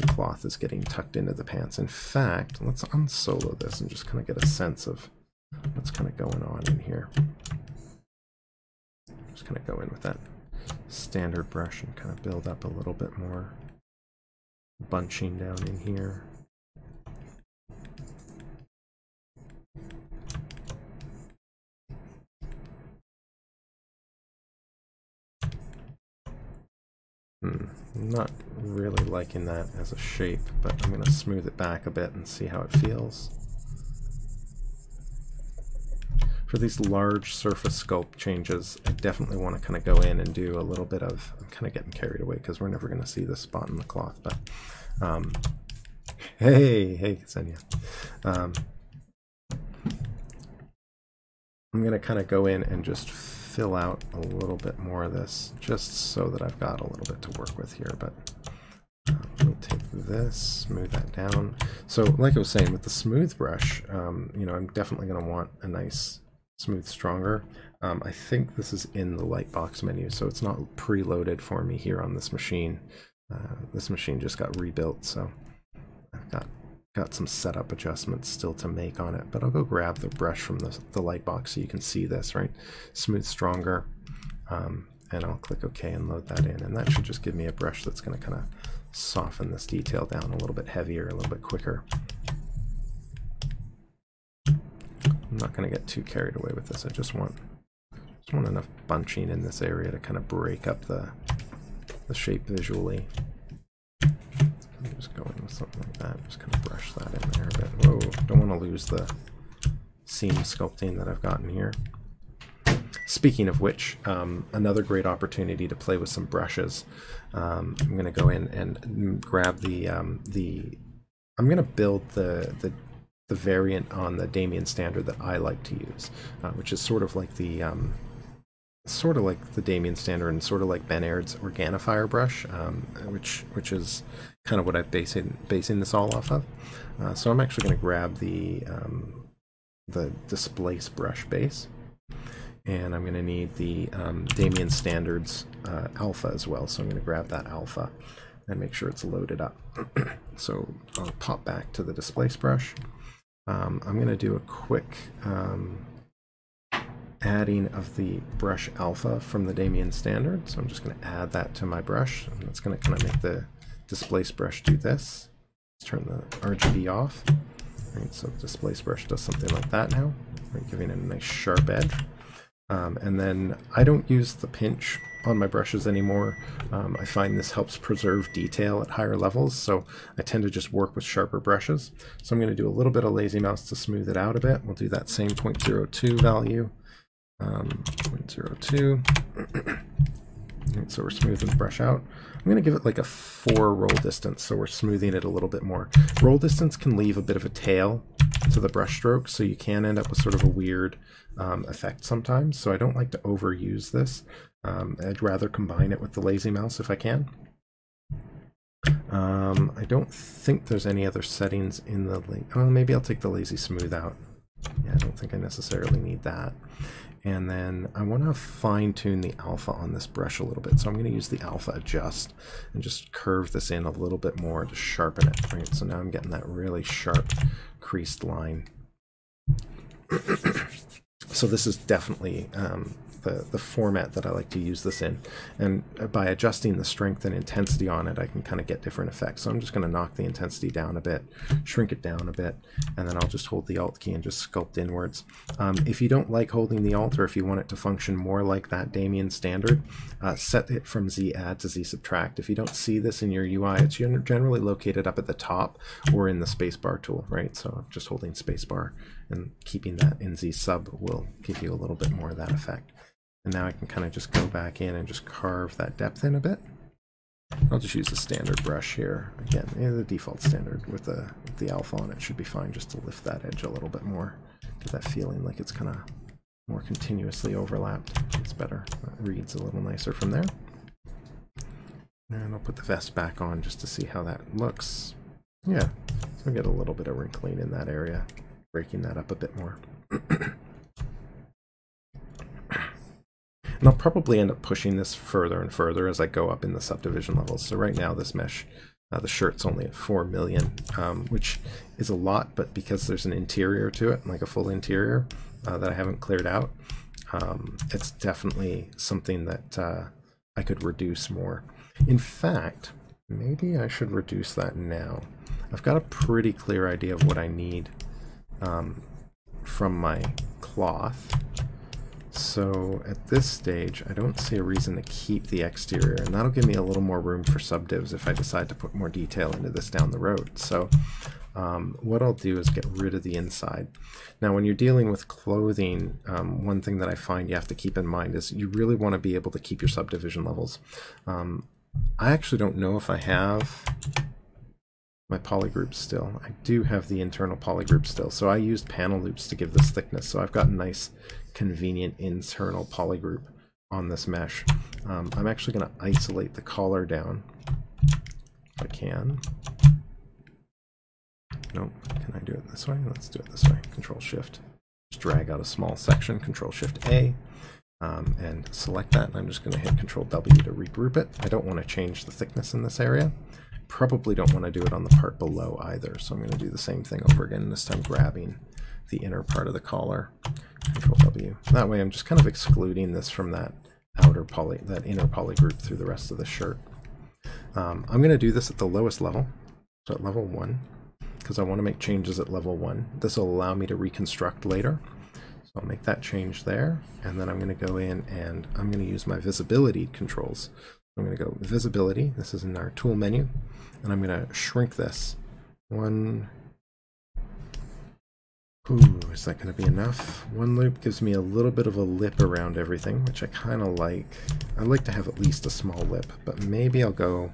cloth is getting tucked into the pants. In fact, let's unsolo this and just kind of get a sense of what's kind of going on in here. Just kind of go in with that standard brush and kind of build up a little bit more bunching down in here. I'm not really liking that as a shape, but I'm going to smooth it back a bit and see how it feels. For these large surface sculpt changes, I definitely want to kind of go in and do a little bit of, I'm kind of getting carried away because we're never going to see this spot in the cloth, but hey Ksenia. I'm going to kind of go in and just fill out a little bit more of this, just so that I've got a little bit to work with here, but we'll take this, smooth that down. So like I was saying, with the smooth brush, you know, I'm definitely going to want a nice smooth stronger. I think this is in the Lightbox menu, so it's not preloaded for me here on this machine. This machine just got rebuilt, so I've got some setup adjustments still to make on it, but I'll go grab the brush from the Lightbox so you can see this, right? Smooth stronger, and I'll click OK and load that in, and that should just give me a brush that's going to kind of soften this detail down a little bit heavier, a little bit quicker. I'm not going to get too carried away with this. I just want enough bunching in this area to kind of break up the shape visually. I'm just going with something like that. Just kind of brush that in there a bit. Whoa, don't want to lose the seam sculpting that I've got in here. Speaking of which, another great opportunity to play with some brushes. I'm going to go in and grab I'm going to build the variant on the Damien standard that I like to use, which is sort of like the Damien standard and sort of like Ben Aird's Organifier brush, which is kind of what I'm basing this all off of. So I'm actually going to grab the Displace brush base, and I'm going to need the Damien standards alpha as well. So I'm going to grab that alpha. and make sure it's loaded up. So I'll pop back to the displace brush. I'm going to do a quick adding of the brush alpha from the Damien standard. So I'm just going to add that to my brush, and that's going to kind of make the displace brush do this. Let's turn the RGB off. Right, so the displace brush does something like that now, right, giving it a nice sharp edge. And then I don't use the pinch on my brushes anymore. I find this helps preserve detail at higher levels, so I tend to just work with sharper brushes. So I'm going to do a little bit of lazy mouse to smooth it out a bit. We'll do that same 0.02 value. 0.02. Right, so we're smoothing the brush out. I'm going to give it like a 4 roll distance, so we're smoothing it a little bit more. Roll distance can leave a bit of a tail to the brush stroke, so you can end up with sort of a weird effect sometimes. So I don't like to overuse this. I'd rather combine it with the lazy mouse if I can. I don't think there's any other settings in the maybe I'll take the lazy smooth out. Yeah, I don't think I necessarily need that. And then I want to fine tune the alpha on this brush a little bit. So I'm going to use the alpha adjust and just curve this in a little bit more to sharpen it. Right? So now I'm getting that really sharp creased line. So this is definitely the format that I like to use this in. And by adjusting the strength and intensity on it, I can kind of get different effects. So I'm just going to knock the intensity down a bit, shrink it down a bit, and then I'll just hold the Alt key and just sculpt inwards. If you don't like holding the Alt, or if you want it to function more like that Damien standard, set it from Z add to Z subtract. If you don't see this in your UI, it's generally located up at the top or in the spacebar tool, right? So just holding spacebar and keeping that in Z sub will give you a little bit more of that effect. And now I can kind of just go back in and just carve that depth in a bit. I'll just use the standard brush here. Again, the default standard with the alpha on it should be fine, just to lift that edge a little bit more. Get that feeling like it's kind of more continuously overlapped. It's better. It reads a little nicer from there. And I'll put the vest back on just to see how that looks. Yeah, so get a little bit of wrinkling in that area, breaking that up a bit more. And I'll probably end up pushing this further and further as I go up in the subdivision levels. So right now this mesh, the shirt's only at 4 million, which is a lot, but because there's an interior to it, like a full interior that I haven't cleared out, it's definitely something that I could reduce more. In fact, maybe I should reduce that now. I've got a pretty clear idea of what I need from my cloth. So at this stage, I don't see a reason to keep the exterior, and that'll give me a little more room for subdivs if I decide to put more detail into this down the road. So what I'll do is get rid of the inside. Now when you're dealing with clothing, one thing that I find you have to keep in mind is you really want to be able to keep your subdivision levels. I actually don't know if I have my polygroups still. I do have the internal polygroup still, so I used panel loops to give this thickness, so I've got a nice convenient internal polygroup on this mesh. I'm actually going to isolate the collar down if I can. Nope, can I do it this way? Let's do it this way. Control Shift, just drag out a small section, Control Shift A, and select that, and I'm just going to hit Control W to regroup it. I don't want to change the thickness in this area. Probably don't want to do it on the part below either, so I'm going to do the same thing over again, this time grabbing the inner part of the collar. Control W. That way I'm just kind of excluding this from that inner poly group through the rest of the shirt. I'm going to do this at the lowest level, so at level 1, because I want to make changes at level 1. This will allow me to reconstruct later. So I'll make that change there, and then I'm going to go in and I'm going to use my visibility controls. I'm going to go visibility, this is in our tool menu, and I'm going to shrink this. Ooh, is that going to be enough? One loop gives me a little bit of a lip around everything, which I kind of like. I like to have at least a small lip, but maybe I'll go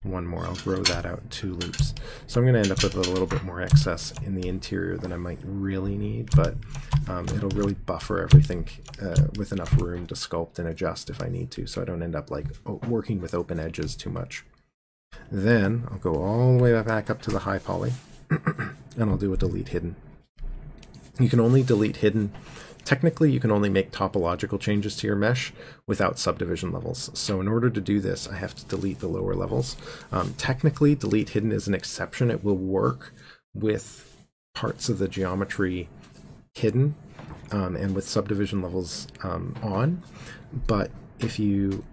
one more. I'll grow that out 2 loops. So I'm going to end up with a little bit more excess in the interior than I might really need, but it'll really buffer everything with enough room to sculpt and adjust if I need to, so I don't end up like working with open edges too much. Then I'll go all the way back up to the high poly, and I'll do a delete hidden. You can only delete hidden technically you can only make topological changes to your mesh without subdivision levels. So in order to do this, I have to delete the lower levels. Technically, delete hidden is an exception. It will work with parts of the geometry hidden and with subdivision levels on, but if you,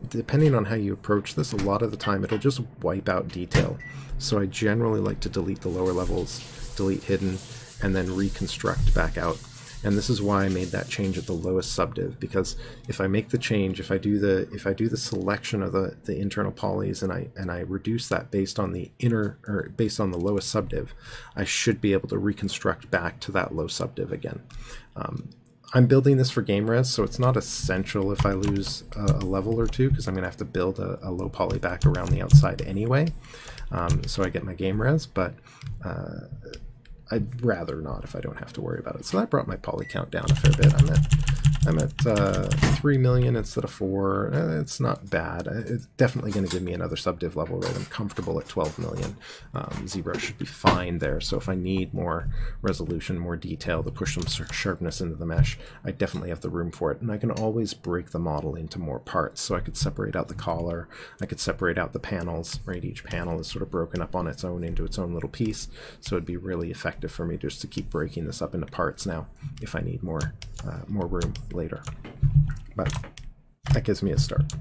depending on how you approach this, a lot of the time it'll just wipe out detail. So I generally like to delete the lower levels, delete hidden, and then reconstruct back out. And this is why I made that change at the lowest subdiv, because if I make the change, if I do the selection of the internal polys and I reduce that based on the inner, or based on the lowest subdiv, I should be able to reconstruct back to that low subdiv again. I'm building this for game res, so it's not essential if I lose a level or two, because I'm going to have to build a low poly back around the outside anyway, so I get my game res, but I'd rather not if I don't have to worry about it. So that brought my poly count down a fair bit. I'm at 3 million instead of 4. It's not bad. It's definitely going to give me another subdiv level rate. I'm comfortable at 12 million. Zbrush should be fine there. So if I need more resolution, more detail to push some sharpness into the mesh, I definitely have the room for it. And I can always break the model into more parts. So I could separate out the collar. I could separate out the panels, right? Each panel is sort of broken up on its own into its own little piece. So it'd be really effective for me just to keep breaking this up into parts now if I need more room later. But that gives me a start.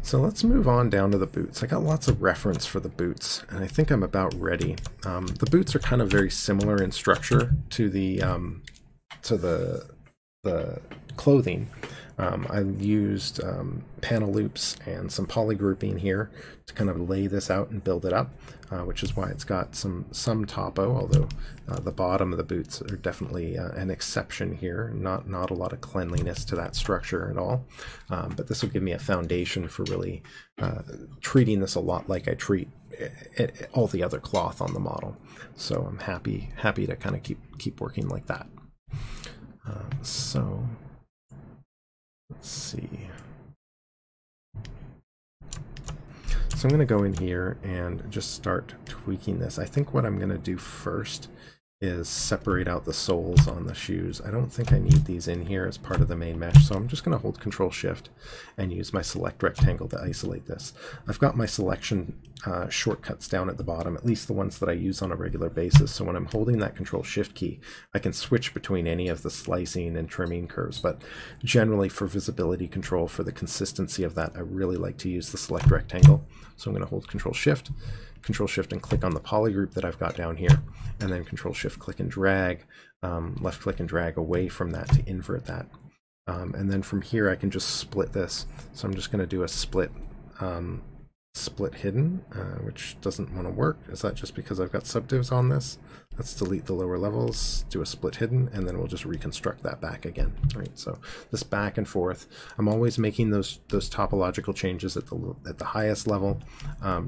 So let's move on down to the boots. I got lots of reference for the boots, and I think I'm about ready. The boots are kind of very similar in structure to the clothing. I've used panel loops and some poly grouping here to kind of lay this out and build it up, which is why it's got some topo, although the bottom of the boots are definitely an exception here. Not a lot of cleanliness to that structure at all, but this will give me a foundation for really treating this a lot like I treat all the other cloth on the model. So I'm happy to kind of keep working like that. So let's see. So I'm going to go in here and just start tweaking this. I think what I'm going to do first is separate out the soles on the shoes. I don't think I need these in here as part of the main mesh, so I'm just going to hold Control Shift and use my select rectangle to isolate this. I've got my selection shortcuts down at the bottom, at least the ones that I use on a regular basis, so when I'm holding that Control Shift key, I can switch between any of the slicing and trimming curves, but generally for visibility control, for the consistency of that, I really like to use the select rectangle. So I'm going to hold Control Shift and click on the poly group that I've got down here, and then Control Shift click and drag, left click and drag away from that to invert that. And then from here I can just split this. So I'm just going to do a split hidden, which doesn't want to work. Is that just because I've got subdivs on this? Let's delete the lower levels, do a split hidden, and then we'll just reconstruct that back again. Right. So this back and forth, I'm always making those topological changes at the highest level,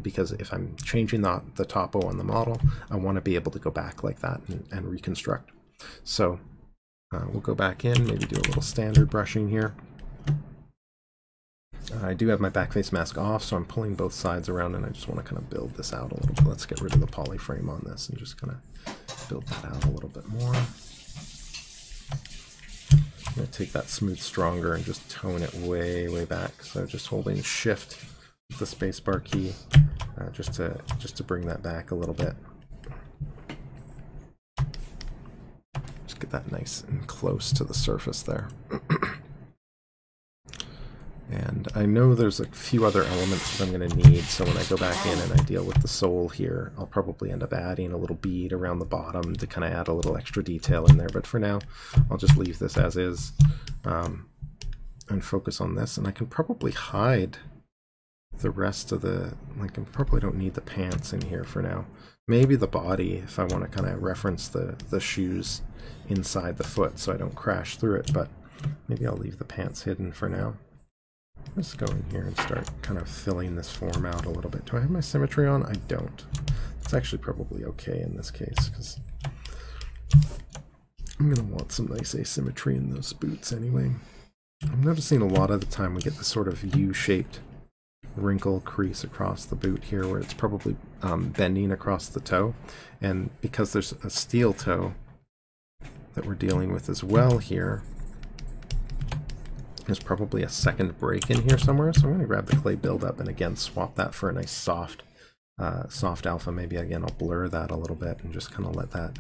because if I'm changing the topo on the model, I want to be able to go back like that and reconstruct. So we'll go back in, maybe do a little standard brushing here. I do have my backface mask off, so I'm pulling both sides around, and I just want to kind of build this out a little bit. Let's get rid of the poly frame on this and just kind of build that out a little bit more. I'm going to take that smooth stronger and just tone it way back. So just holding Shift with the spacebar key, just to bring that back a little bit. Just get that nice and close to the surface there. And I know there's a few other elements that I'm going to need, so when I go back in and I deal with the sole here, I'll probably end up adding a little bead around the bottom to kind of add a little extra detail in there. But for now, I'll just leave this as is and focus on this. And I can probably hide the rest of the, like, I probably don't need the pants in here for now. Maybe the body, if I want to kind of reference the shoes inside the foot so I don't crash through it, but maybe I'll leave the pants hidden for now. Let's go in here and start kind of filling this form out a little bit. Do I have my symmetry on? I don't. It's actually probably okay in this case, because I'm going to want some nice asymmetry in those boots anyway. I'm noticing a lot of the time we get this sort of U-shaped wrinkle crease across the boot here, where it's probably bending across the toe. And because there's a steel toe, that we're dealing with as well here. There's probably a second break in here somewhere, so I'm going to grab the clay buildup and again swap that for a nice soft alpha. Maybe again I'll blur that a little bit and just kind of let that,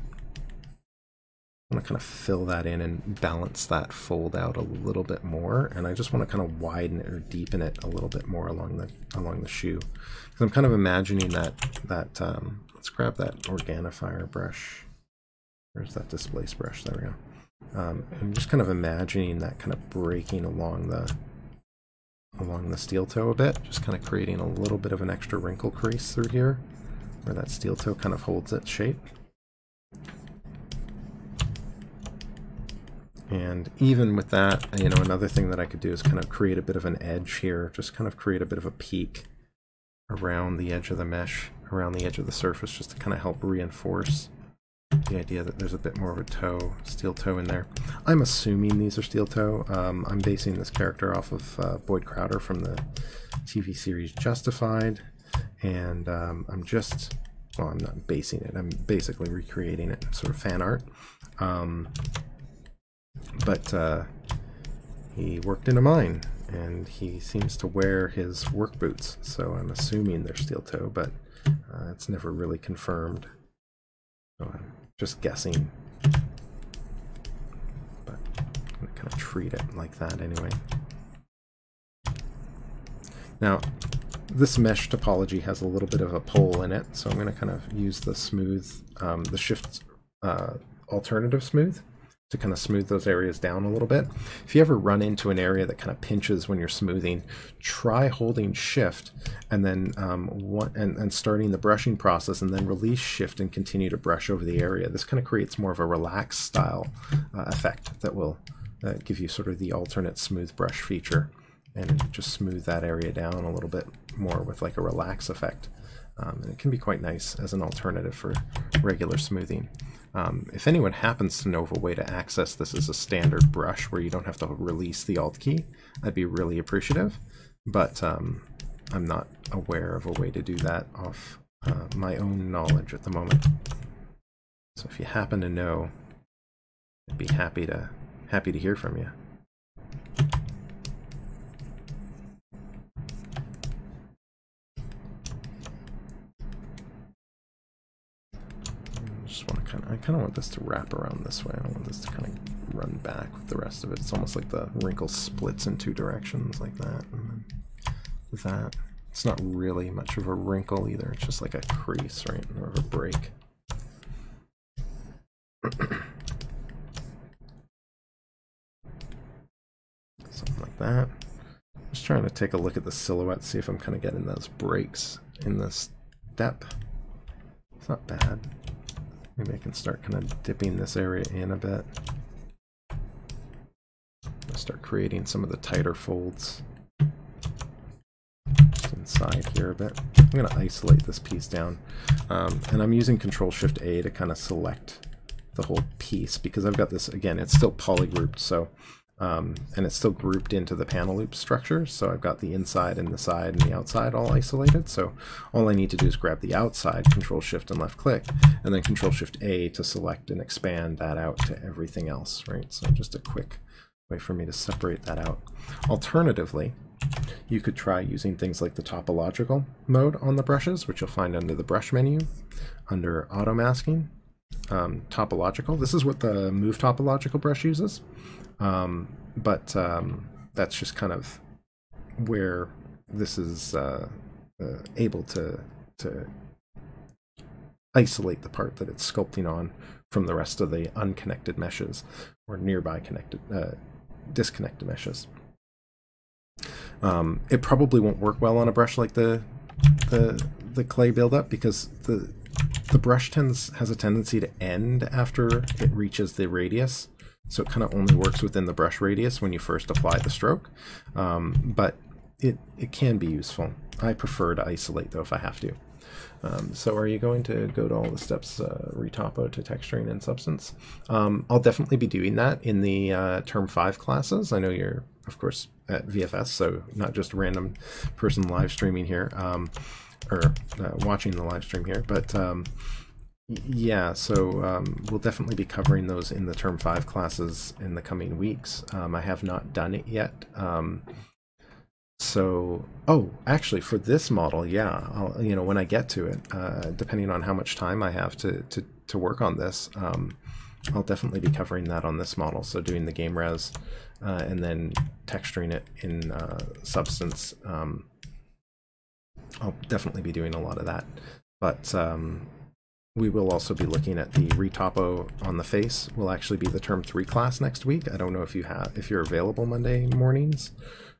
I want to kind of fill that in and balance that fold out a little bit more, and I just want to kind of widen it or deepen it a little bit more along the shoe. Because I'm kind of imagining that let's grab that Organifier brush. Where's that displace brush? There we go. I'm just kind of imagining that kind of breaking along the steel toe a bit, just kind of creating a little bit of an extra wrinkle crease through here, where that steel toe kind of holds its shape. And even with that, you know, another thing that I could do is kind of create a bit of an edge here, just kind of create a bit of a peak around the edge of the mesh, around the edge of the surface, just to kind of help reinforce the idea that there's a bit more of a toe, steel toe in there. I'm assuming these are steel toe. I'm basing this character off of Boyd Crowder from the TV series Justified, and I'm just, well, I'm not basing it, I'm basically recreating it, sort of fan art. But he worked in a mine, and he seems to wear his work boots, so I'm assuming they're steel toe, but it's never really confirmed. So I'm just guessing, but I'm going to kind of treat it like that anyway. Now, this mesh topology has a little bit of a pole in it, so I'm going to kind of use the smooth, the shift alternative smooth, to kind of smooth those areas down a little bit. If you ever run into an area that kind of pinches when you're smoothing, try holding shift and then and starting the brushing process, and then release shift and continue to brush over the area. This kind of creates more of a relaxed style effect that will give you sort of the alternate smooth brush feature, and just smooth that area down a little bit more with like a relax effect. And it can be quite nice as an alternative for regular smoothing. If anyone happens to know of a way to access this as a standard brush where you don't have to release the Alt key, I'd be really appreciative. But I'm not aware of a way to do that off my own knowledge at the moment. So if you happen to know, I'd be happy to hear from you. I kind of want this to wrap around this way. I don't want this to kind of run back with the rest of it. It's almost like the wrinkle splits in two directions like that. And then that. It's not really much of a wrinkle either. It's just like a crease, right? More of a break. Something like that. Just trying to take a look at the silhouette, see if I'm kind of getting those breaks in the step. It's not bad. Maybe I can start kind of dipping this area in a bit. I'll start creating some of the tighter folds just inside here a bit. I'm going to isolate this piece down. And I'm using Control-Shift-A to kind of select the whole piece, because I've got this, again, it's still polygrouped, so and it's still grouped into the panel loop structure, so I've got the inside and the side and the outside all isolated. So all I need to do is grab the outside, Control Shift and left click, and then Control Shift A to select and expand that out to everything else, right? So just a quick way for me to separate that out. Alternatively, you could try using things like the topological mode on the brushes, which you'll find under the brush menu, under auto masking. Topological, this is what the Move Topological brush uses. But that's just kind of where this is able to isolate the part that it's sculpting on from the rest of the unconnected meshes or nearby connected disconnected meshes. It probably won't work well on a brush like the clay buildup, because the brush has a tendency to end after it reaches the radius. So it kind of only works within the brush radius when you first apply the stroke, but it can be useful. I prefer to isolate though if I have to. So are you going to go to all the steps, retopo to texturing and substance? I'll definitely be doing that in the Term 5 classes. I know you're, of course, at VFS, so not just a random person live streaming here, or watching the live stream here, but Yeah, so we'll definitely be covering those in the Term 5 classes in the coming weeks. I have not done it yet. So, oh, actually, for this model, yeah, I'll, you know, when I get to it, depending on how much time I have to work on this, I'll definitely be covering that on this model. So doing the game res and then texturing it in Substance. I'll definitely be doing a lot of that. But we will also be looking at the retopo on the face. Will actually be the Term 3 class next week. I don't know if you're available Monday mornings,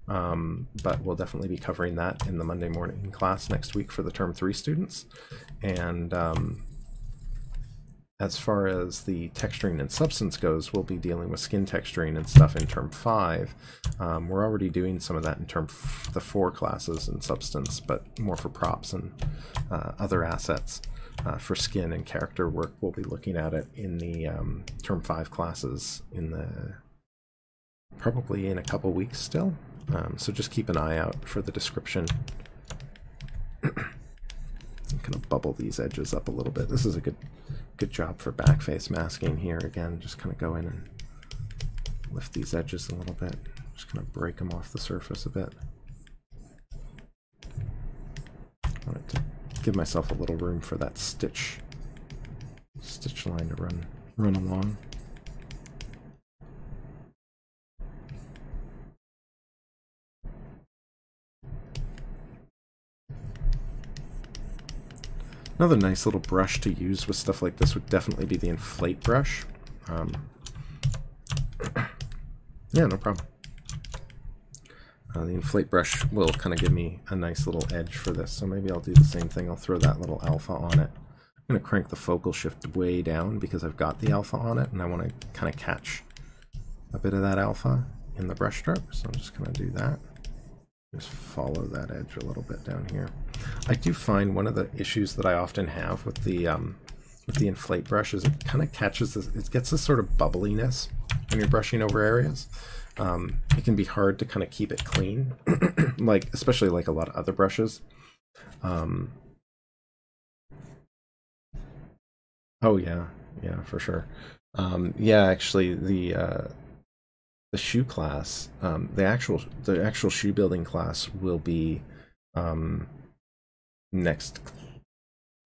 but we'll definitely be covering that in the Monday morning class next week for the Term 3 students. And as far as the texturing and Substance goes, we'll be dealing with skin texturing and stuff in Term 5. We're already doing some of that in the 4 classes in Substance, but more for props and other assets. For skin and character work, we'll be looking at it in the Term 5 classes probably in a couple weeks still. So just keep an eye out for the description. I'm gonna bubble these edges up a little bit. This is a good job for backface masking here. Again, just kind of go in and lift these edges a little bit. Just kind of break them off the surface a bit. I want it to give myself a little room for that stitch line to run along. Another nice little brush to use with stuff like this would definitely be the inflate brush. Yeah, no problem. The inflate brush will kind of give me a nice little edge for this, so maybe I'll do the same thing. I'll throw that little alpha on it. I'm going to crank the focal shift way down because I've got the alpha on it, and I want to kind of catch a bit of that alpha in the brush stroke, so I'm just going to do that. Just follow that edge a little bit down here. I do find one of the issues that I often have with the inflate brush is it kind of catches this, it gets this sort of bubbliness when you're brushing over areas. It can be hard to kind of keep it clean, like especially like a lot of other brushes. Oh yeah, for sure. Yeah, actually the shoe class, the actual shoe building class will be next,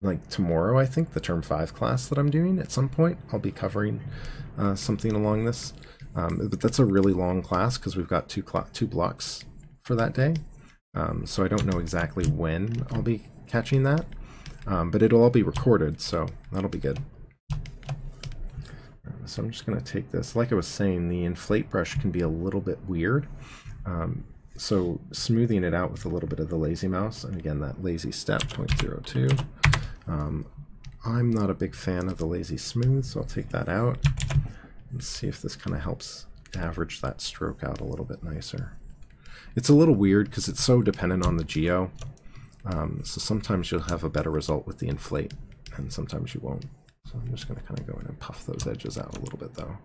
like tomorrow, I think, the Term 5 class that I'm doing at some point. I'll be covering something along this, but that's a really long class because we've got two blocks for that day. So I don't know exactly when I'll be catching that, but it'll all be recorded, so that'll be good. So I'm just going to take this. Like I was saying, the inflate brush can be a little bit weird. So smoothing it out with a little bit of the lazy mouse, and again, that lazy step 0.02. I'm not a big fan of the lazy smooth, so I'll take that out. Let's see if this kind of helps average that stroke out a little bit nicer. It's a little weird because it's so dependent on the geo. So sometimes you'll have a better result with the inflate, and sometimes you won't. So I'm just going to kind of go in and puff those edges out a little bit, though.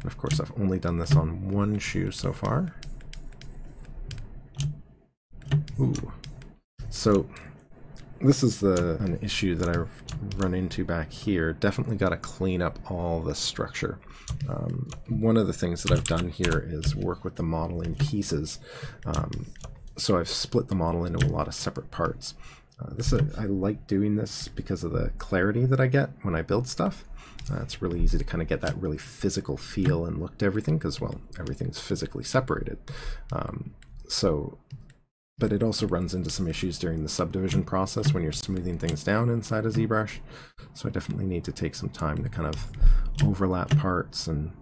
And of course, I've only done this on one shoe so far. Ooh. So this is an issue that I've run into back here. Definitely got to clean up all the structure. One of the things that I've done here is work with the model in pieces. So I've split the model into a lot of separate parts. I like doing this because of the clarity that I get when I build stuff. It's really easy to kind of get that really physical feel and look to everything because, well, everything's physically separated. But it also runs into some issues during the subdivision process when you're smoothing things down inside of ZBrush. So I definitely need to take some time to kind of overlap parts and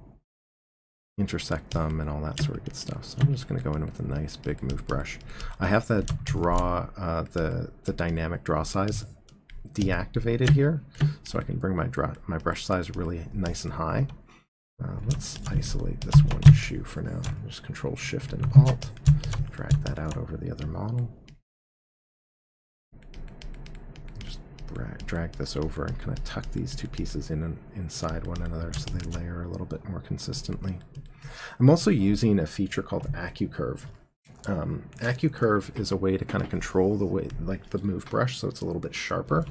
intersect them and all that sort of good stuff. So I'm just going to go in with a nice big move brush. I have the the dynamic draw size deactivated here, so I can bring my brush size really nice and high. Let's isolate this one shoe for now. Just Control Shift and Alt, drag that out over the other model. Just drag this over and kind of tuck these two pieces in and inside one another so they layer a little bit more consistently. I'm also using a feature called AccuCurve. AccuCurve is a way to kind of control the way, like the move brush, so it's a little bit sharper.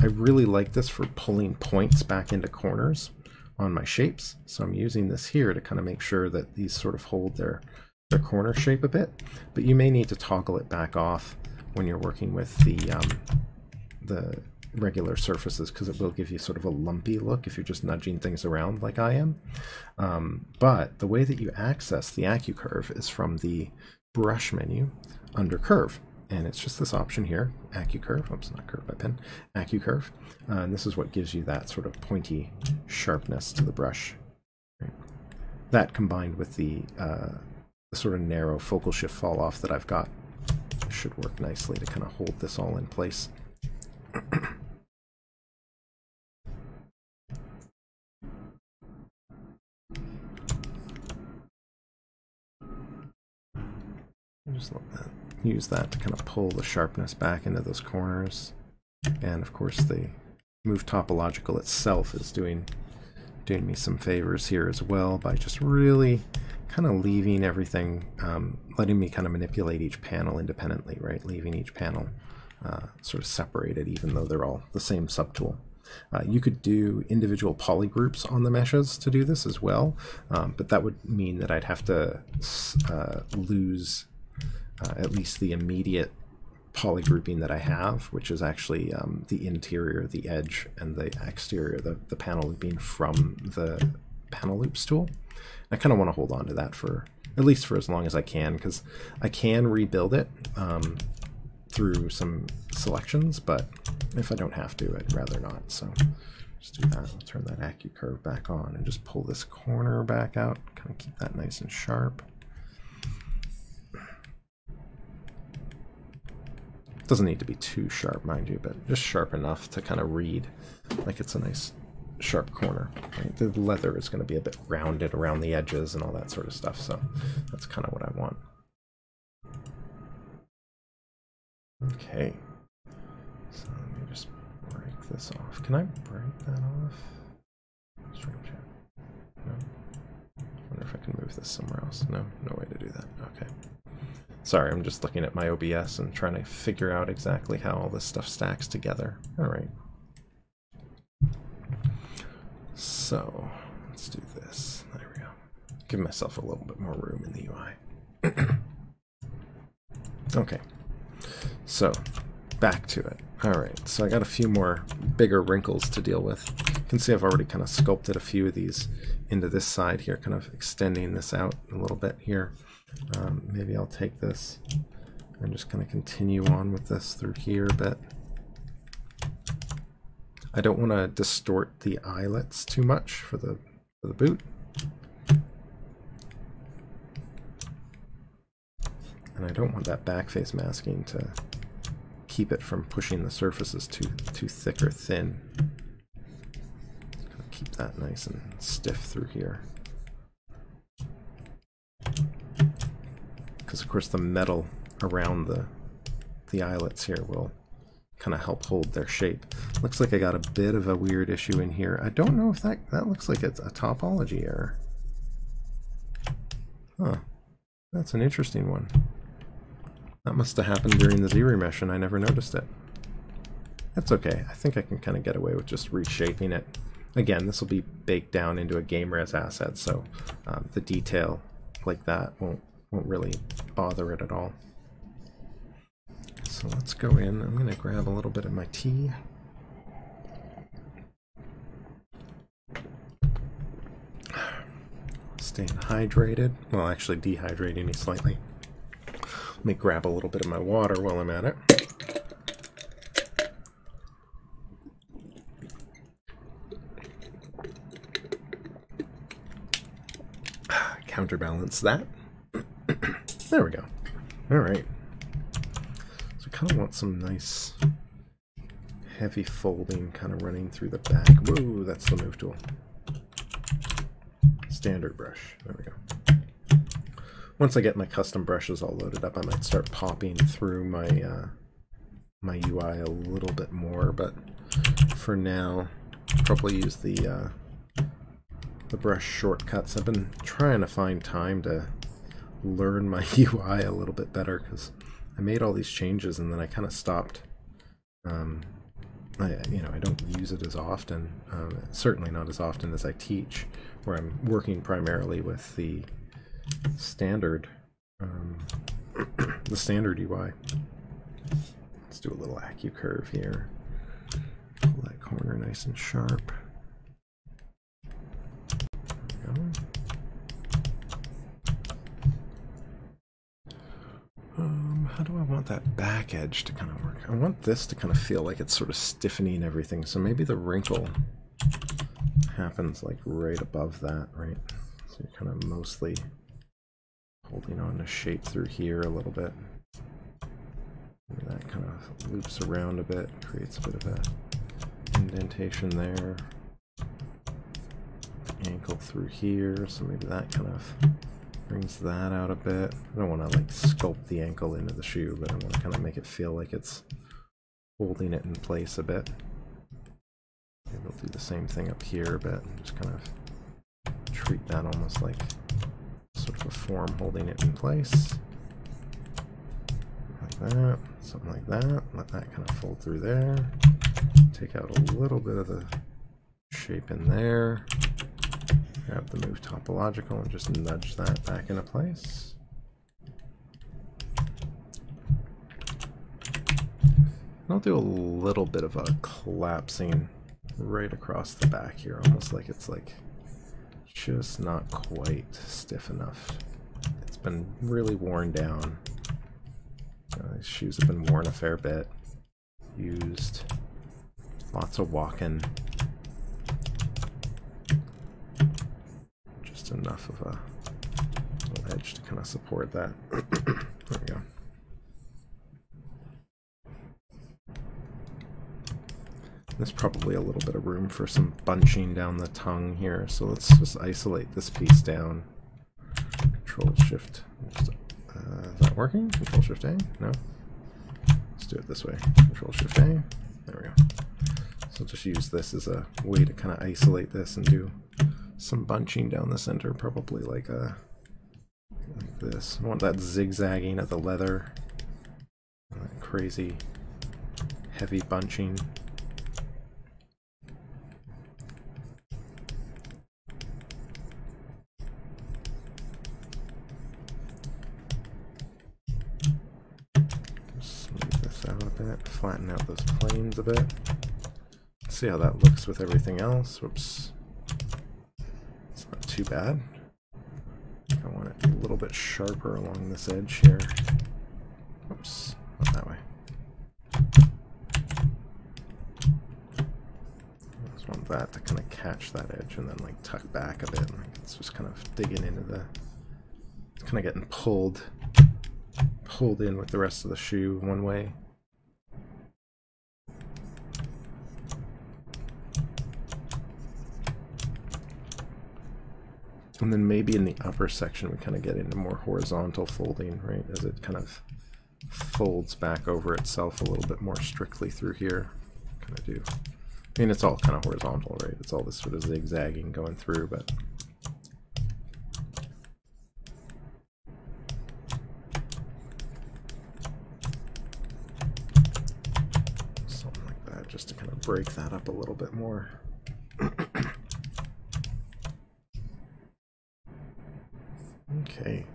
I really like this for pulling points back into corners on my shapes, so I'm using this here to kind of make sure that these sort of hold their corner shape a bit, but you may need to toggle it back off when you're working with the regular surfaces, because it will give you sort of a lumpy look if you're just nudging things around like I am. But the way that you access the AccuCurve is from the brush menu under curve, and it's just this option here, AccuCurve. Oops, not curve by pen, AccuCurve. And this is what gives you that sort of pointy sharpness to the brush. Right. That combined with the sort of narrow focal shift fall off that I've got should work nicely to kind of hold this all in place. Just use that to kind of pull the sharpness back into those corners. And of course the move topological itself is doing me some favors here as well by just really kind of leaving everything, letting me kind of manipulate each panel independently, right? Leaving each panel sort of separated, even though they're all the same subtool. You could do individual polygroups on the meshes to do this as well, but that would mean that I'd have to lose at least the immediate polygrouping that I have, which is actually the interior, the edge, and the exterior, the panel looping from the panel loops tool. I kind of want to hold on to that for at least for as long as I can, because I can rebuild it through some selections, but if I don't have to, I'd rather not. So just do that. I'll turn that AccuCurve back on and just pull this corner back out, kind of keep that nice and sharp. Doesn't need to be too sharp, mind you, but just sharp enough to kind of read like it's a nice sharp corner. Right? The leather is going to be a bit rounded around the edges and all that sort of stuff, so that's kind of what I want. Okay, so let me just break this off. Can I break that off? Stream chat. No. I wonder if I can move this somewhere else. No, no way to do that. Okay. Sorry, I'm just looking at my OBS and trying to figure out exactly how all this stuff stacks together. All right. So let's do this. There we go. Give myself a little bit more room in the UI. Okay. So back to it. All right. So I got a few more bigger wrinkles to deal with. You can see I've already kind of sculpted a few of these into this side here, kind of extending this out a little bit here. Maybe I'll take this and just kind of continue on with this through here a bit. I don't want to distort the eyelets too much for the boot. And I don't want that back face masking to keep it from pushing the surfaces too thick or thin. Keep that nice and stiff through here. Because of course the metal around the eyelets here will kind of help hold their shape. Looks like I got a bit of a weird issue in here. I don't know if that looks like it's a topology error. Huh. That's an interesting one. That must have happened during the Z-remesh and I never noticed it. That's okay. I think I can kind of get away with just reshaping it. Again, this will be baked down into a game res asset, so the detail like that won't really bother it at all. So let's go in. I'm going to grab a little bit of my tea. Staying hydrated. Well, actually dehydrating me slightly. Let me grab a little bit of my water while I'm at it. Counterbalance that. There we go. All right. So I kind of want some nice heavy folding kind of running through the back. Whoa, that's the move tool. Standard brush. There we go. Once I get my custom brushes all loaded up, I might start popping through my my UI a little bit more, but for now, probably use the brush shortcuts. I've been trying to find time to learn my UI a little bit better, because I made all these changes and then I kind of stopped. I don't use it as often, certainly not as often as I teach, where I'm working primarily with the standard UI. Let's do a little AccuCurve here. Pull that corner nice and sharp. There we go. How do I want that back edge to kind of work? I want this to kind of feel like it's sort of stiffening everything, so maybe the wrinkle happens like right above that, right? So you're kind of mostly holding on to shape through here a little bit. And that kind of loops around a bit, creates a bit of a indentation there. Ankle through here, so maybe that kind of brings that out a bit. I don't want to like sculpt the ankle into the shoe, but I want to kind of make it feel like it's holding it in place a bit. Maybe we'll do the same thing up here a bit, and just kind of treat that almost like sort of a form holding it in place. Like that, something like that. Let that kind of fold through there. Take out a little bit of the shape in there. Grab the move topological and just nudge that back into place. I'll do a little bit of a collapsing right across the back here, almost like it's like just not quite stiff enough. It's been really worn down. These shoes have been worn a fair bit, used, lots of walking. Just enough of a little edge to kind of support that. There we go. There's probably a little bit of room for some bunching down the tongue here, so let's just isolate this piece down. Control Shift. Is that working? Control Shift A? No? Let's do it this way. Control Shift A. There we go. So just use this as a way to kind of isolate this and do some bunching down the center, probably like this. I want that zigzagging of the leather, that crazy heavy bunching. Smooth this out a bit, flatten out those planes a bit. See how that looks with everything else. Whoops. It's not too bad. I want it a little bit sharper along this edge here. Oops, not that way. I just want that to kind of catch that edge and then like tuck back a bit. Like it's just kind of digging into the, it's kind of getting pulled in with the rest of the shoe one way. And then maybe in the upper section we kind of get into more horizontal folding, right, as it kind of folds back over itself a little bit more strictly through here. Kind of do. I mean, it's all kind of horizontal, right? It's all this sort of zigzagging going through, but something like that, just to kind of break that up a little bit more. Okay,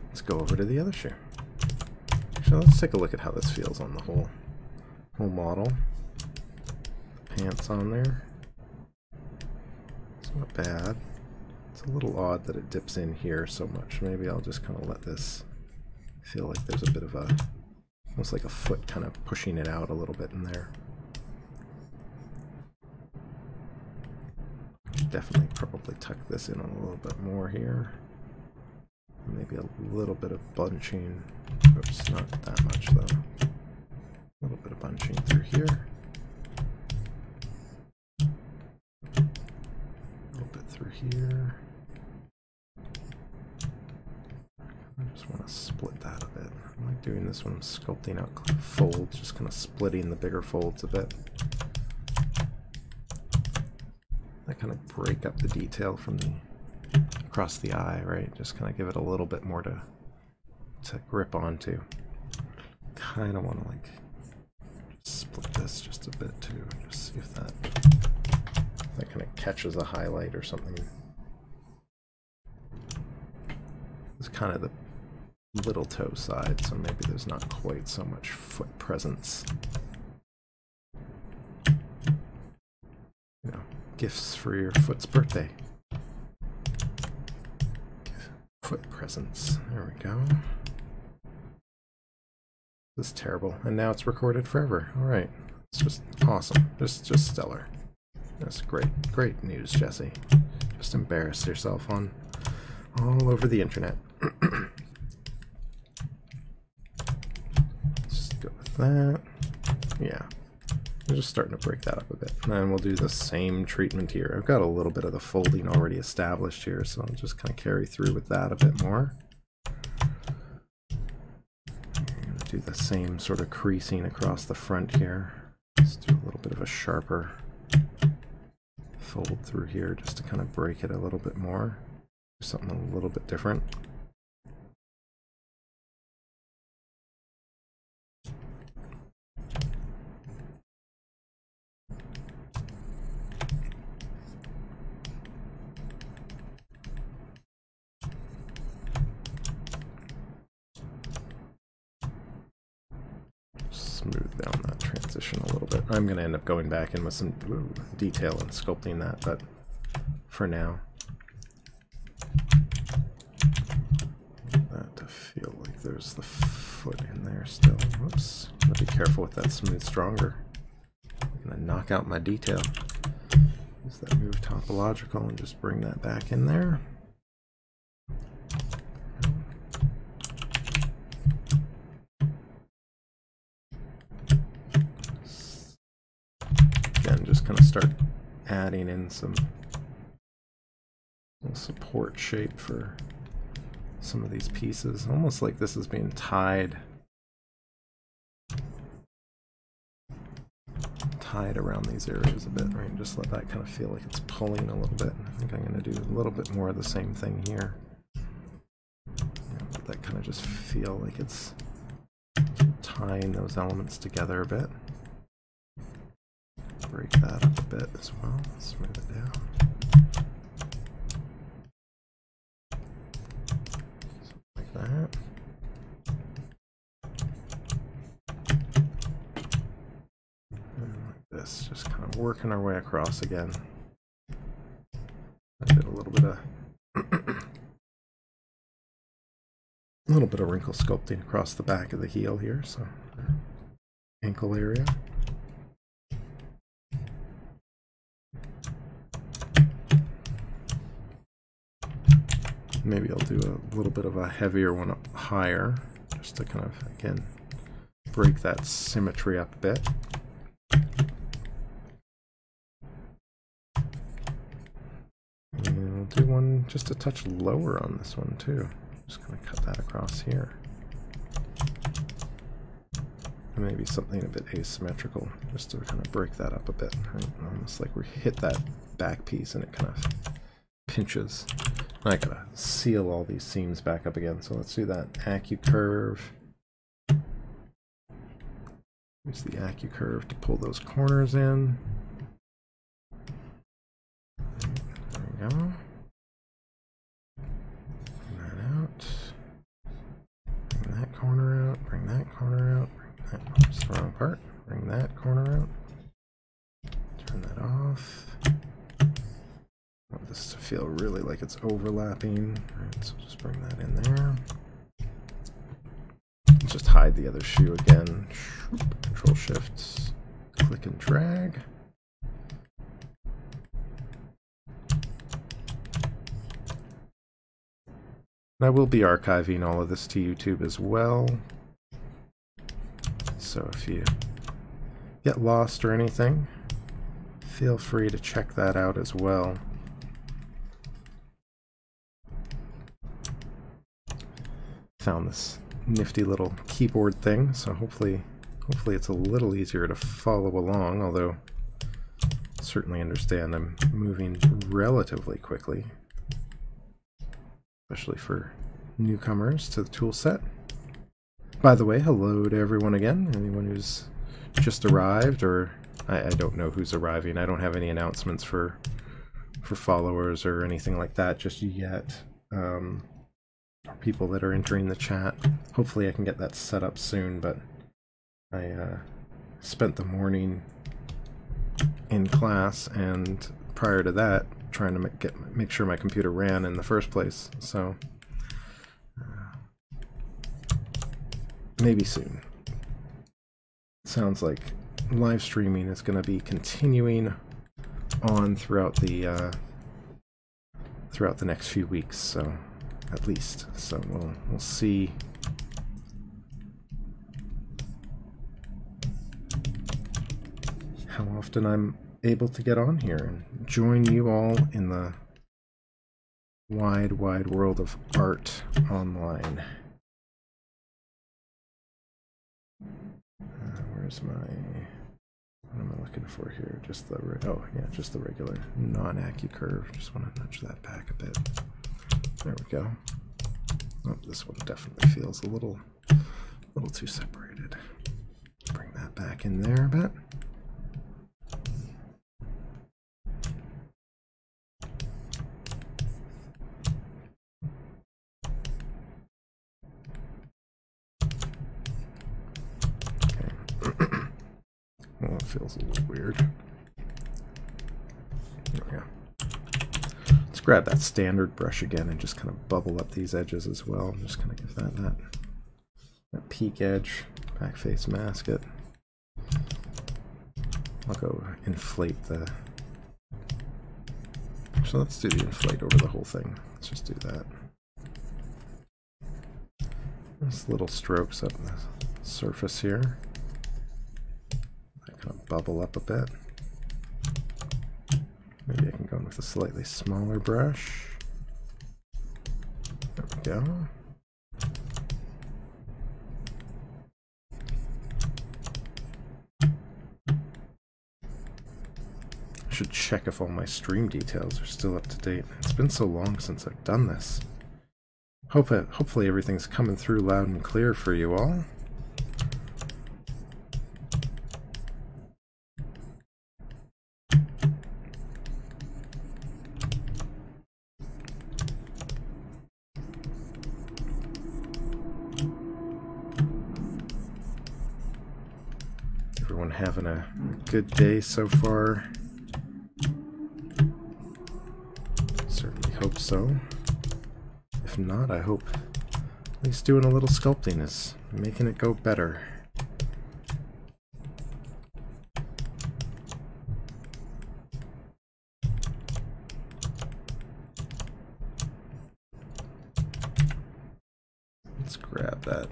let's go over to the other shoe. So let's take a look at how this feels on the whole model. The pants on there. It's not bad. It's a little odd that it dips in here so much. Maybe I'll just kind of let this feel like there's a bit of a, almost like a foot kind of pushing it out a little bit in there. Definitely probably tuck this in a little bit more here. Maybe a little bit of bunching. Oops, not that much though. A little bit of bunching through here. A little bit through here. I just want to split that a bit. I like doing this when I'm sculpting out folds, just kind of splitting the bigger folds a bit. I kind of break up the detail from the across the eye, right? Just kind of give it a little bit more to grip onto. Kind of want to like split this just a bit too, just see if that kind of catches a highlight or something. It's kind of the little toe side, so maybe there's not quite so much foot presence. You know, gifts for your foot's birthday. Foot presence. There we go. This is terrible, and now it's recorded forever. All right, it's just awesome. Just stellar. That's great news, Jesse. Just embarrassed yourself on all over the internet. Just go with that. Yeah, I'm just starting to break that up a bit. And then we'll do the same treatment here. I've got a little bit of the folding already established here, so I'll just kind of carry through with that a bit more. Do the same sort of creasing across the front here. Just do a little bit of a sharper fold through here just to kind of break it a little bit more. Do something a little bit different. Smooth down that transition a little bit. I'm going to end up going back in with some detail and sculpting that, but for now, that to feel like there's the foot in there still. Whoops. Gotta be careful with that smooth stronger. I'm going to knock out my detail. Use that move topological and just bring that back in there. Again, just kind of start adding in some support shape for some of these pieces, almost like this is being tied around these areas a bit, right? Just let that kind of feel like it's pulling a little bit. I think I'm going to do a little bit more of the same thing here. Let that kind of just feel like it's tying those elements together a bit. Break that up a bit as well. Smooth it down. Something like that. And like this, just kind of working our way across again. I did a little bit of wrinkle sculpting across the back of the heel here, so ankle area. Maybe I'll do a little bit of a heavier one up higher, just to kind of, again, break that symmetry up a bit. And I'll do one just a touch lower on this one too. Just kind of cut that across here. And maybe something a bit asymmetrical, just to kind of break that up a bit. Right? Almost like we hit that back piece and it kind of pinches. I gotta seal all these seams back up again, so let's do that AccuCurve. Use the AccuCurve to pull those corners in. There we go. Bring that out. Bring that corner out. Bring that corner out. Bring that. That's the wrong part. Bring that corner out. Turn that off. I want this to feel really like it's overlapping. Alright, so just bring that in there. Just hide the other shoe again. Control Shift, click and drag. And I will be archiving all of this to YouTube as well. So if you get lost or anything, feel free to check that out as well. Found this nifty little keyboard thing, so hopefully it's a little easier to follow along, although certainly understand I'm moving relatively quickly. especially for newcomers to the tool set. By the way, hello to everyone again. Anyone who's just arrived, or I don't know who's arriving. I don't have any announcements for followers or anything like that just yet. People that are entering the chat. Hopefully I can get that set up soon, but I spent the morning in class and prior to that trying to make sure my computer ran in the first place. So maybe soon. Sounds like live streaming is going to be continuing on throughout the next few weeks, so at least. So we'll see. How often I'm able to get on here and join you all in the wide world of art online. Where's my... What am I looking for here? Just the... Oh, yeah, just the regular non-AccuCurve. Just want to nudge that back a bit. There we go. Oh, this one definitely feels a little too separated. Bring that back in there a bit. Well, it feels a little weird. There we go. Let's grab that standard brush again and just kind of bubble up these edges as well. Just kind of give that peak edge, back face mask it. I'll go inflate the... So let's do the inflate over the whole thing. Let's just do that. Just little strokes up the surface here. Kind of bubble up a bit. Maybe I can go in with a slightly smaller brush. There we go. I should check if all my stream details are still up to date. It's been so long since I've done this. Hopefully everything's coming through loud and clear for you all. Having a good day so far. Certainly hope so. If not, I hope at least doing a little sculpting is making it go better. Let's grab that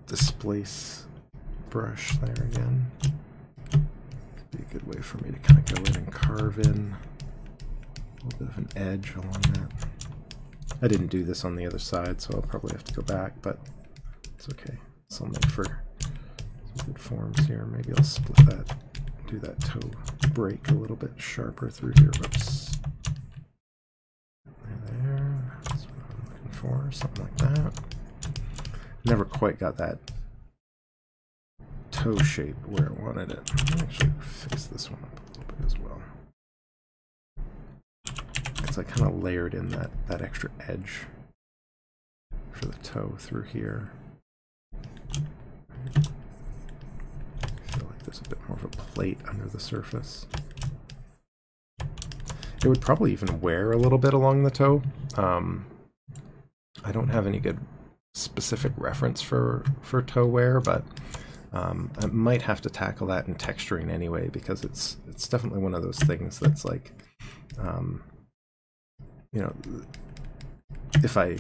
displace brush there again. Be a good way for me to kind of go in and carve in a little bit of an edge along that. I didn't do this on the other side, so I'll probably have to go back, but it's okay. This will make for some good forms here. Maybe I'll split that, do that toe break a little bit sharper through here. Whoops. There. That's what I'm looking for. Something like that. Never quite got that toe shape where I wanted it. I'll actually fix this one up a little bit as well. Because I kind of layered in that extra edge for the toe through here. I feel like there's a bit more of a plate under the surface. It would probably even wear a little bit along the toe. I don't have any good specific reference for toe wear, but I might have to tackle that in texturing anyway, because it's definitely one of those things that's like, you know, if I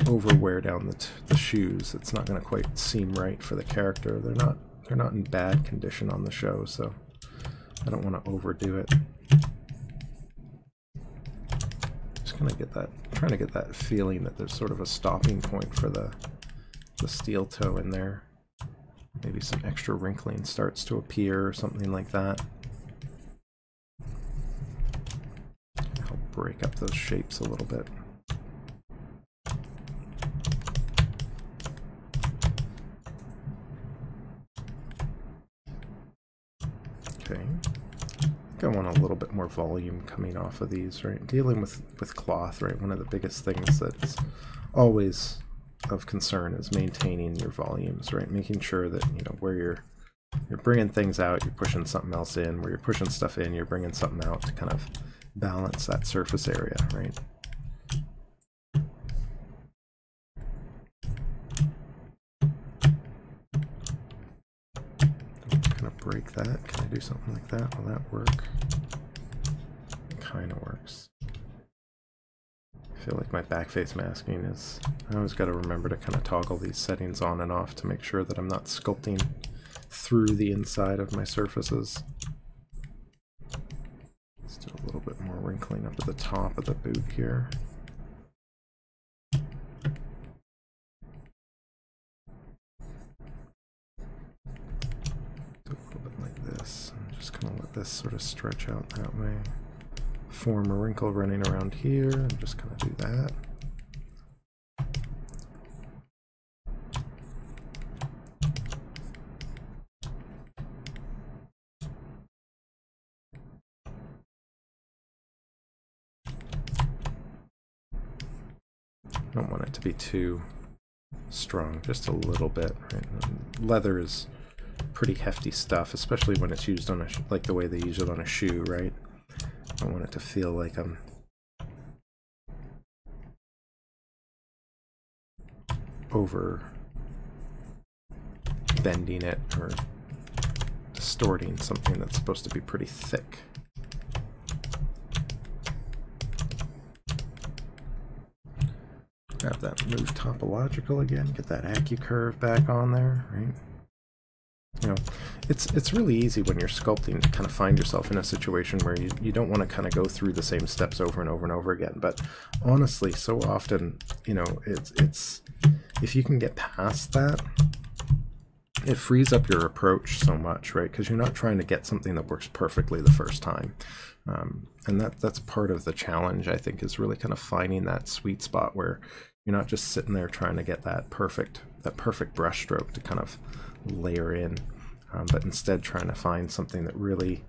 overwear down the shoes, it's not going to quite seem right for the character. They're not in bad condition on the show, so I don't want to overdo it. Just kind of get that, trying to get that feeling that there's sort of a stopping point for the steel toe in there. Maybe some extra wrinkling starts to appear or something like that. Help break up those shapes a little bit. Okay. I want a little bit more volume coming off of these, right? Dealing with cloth, right? One of the biggest things that's always of concern is maintaining your volumes, right? Making sure that, you know, where you're bringing things out, you're pushing something else in. Where you're pushing stuff in, you're bringing something out to kind of balance that surface area, right? Kind of break that. Can I do something like that? Will that work? It kind of works. I feel like my back face masking is... I always got to remember to kind of toggle these settings on and off to make sure that I'm not sculpting through the inside of my surfaces. Let's do a little bit more wrinkling up at the top of the boot here. Do a little bit like this. I'm just going to let this sort of stretch out that way. Form a wrinkle running around here. I'm just going to do that. I don't want it to be too strong, just a little bit. Right? Leather is pretty hefty stuff, especially when it's used on a like the way they use it on a shoe, right? I want it to feel like I'm over bending it or distorting something that's supposed to be pretty thick. Grab that move topological again, get that AccuCurve back on there, right? You know, it's really easy when you're sculpting to kind of find yourself in a situation where you don't want to kind of go through the same steps over and over and over again. But honestly, so often, you know, it's if you can get past that, it frees up your approach so much, right? Because you're not trying to get something that works perfectly the first time. And that's part of the challenge, I think, is really kind of finding that sweet spot where you're not just sitting there trying to get that perfect brush stroke to kind of layer in, but instead trying to find something that really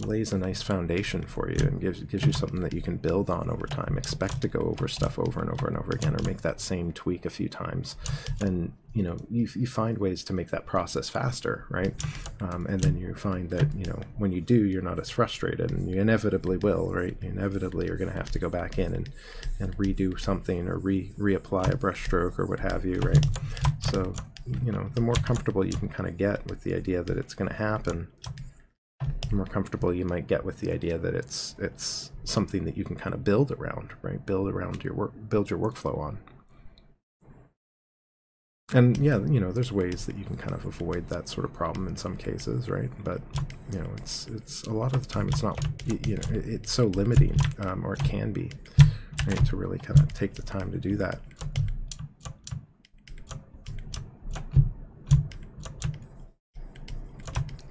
lays a nice foundation for you and gives you something that you can build on over time. Expect to go over stuff over and over and over again, or make that same tweak a few times, and you know, you find ways to make that process faster, right? And then you find that, you know, when you do, you're not as frustrated, and you inevitably will, right? You inevitably are going to have to go back in and redo something, or reapply a brush stroke or what have you, right? So, you know, the more comfortable you can kind of get with the idea that it's going to happen, the more comfortable you might get with the idea that it's something that you can kind of build around, right? Build around your work, build your workflow on. And yeah, you know, there's ways that you can kind of avoid that sort of problem in some cases, right? But you know, it's a lot of the time it's not, you know, it's so limiting, or it can be, right, to really kind of take the time to do that.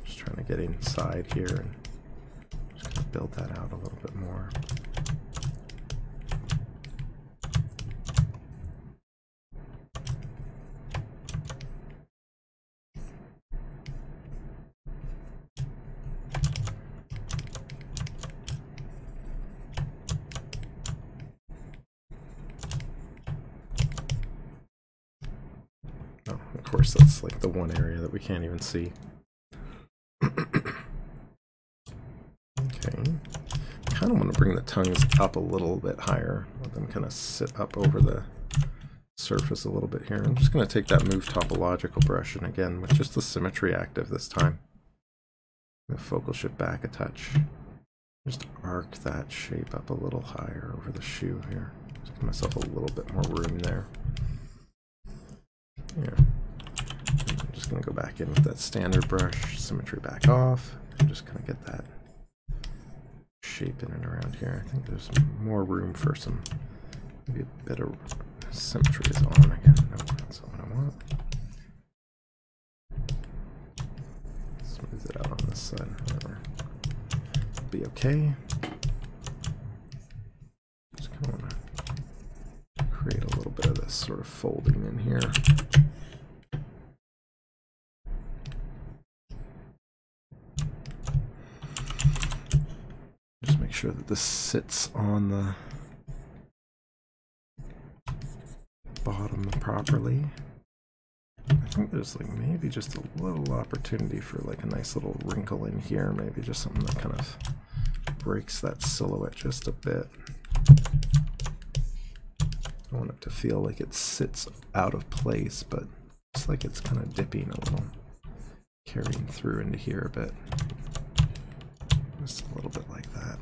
Just trying to get inside here and just kind of build that out a little bit more. Of course, that's like the one area that we can't even see. Okay. Kind of want to bring the tongues up a little bit higher. Let them kind of sit up over the surface a little bit here. I'm just going to take that move topological brush, and again, with just the symmetry active this time, I'm going to focal shift back a touch. Just arc that shape up a little higher over the shoe here. Just give myself a little bit more room there. Yeah. I'm just going to go back in with that standard brush, symmetry back off, and just kind of get that shape in and around here. I think there's more room for some, maybe a bit of symmetry is on again. No, that's not what I want. Smooth it out on this side, whatever. Be okay. this sort of folding in here. Just make sure that this sits on the bottom properly. I think there's like maybe just a little opportunity for like a nice little wrinkle in here, maybe just something that kind of breaks that silhouette just a bit. I want it to feel like it sits out of place, but it's like it's kind of dipping a little, carrying through into here a bit. Just a little bit like that.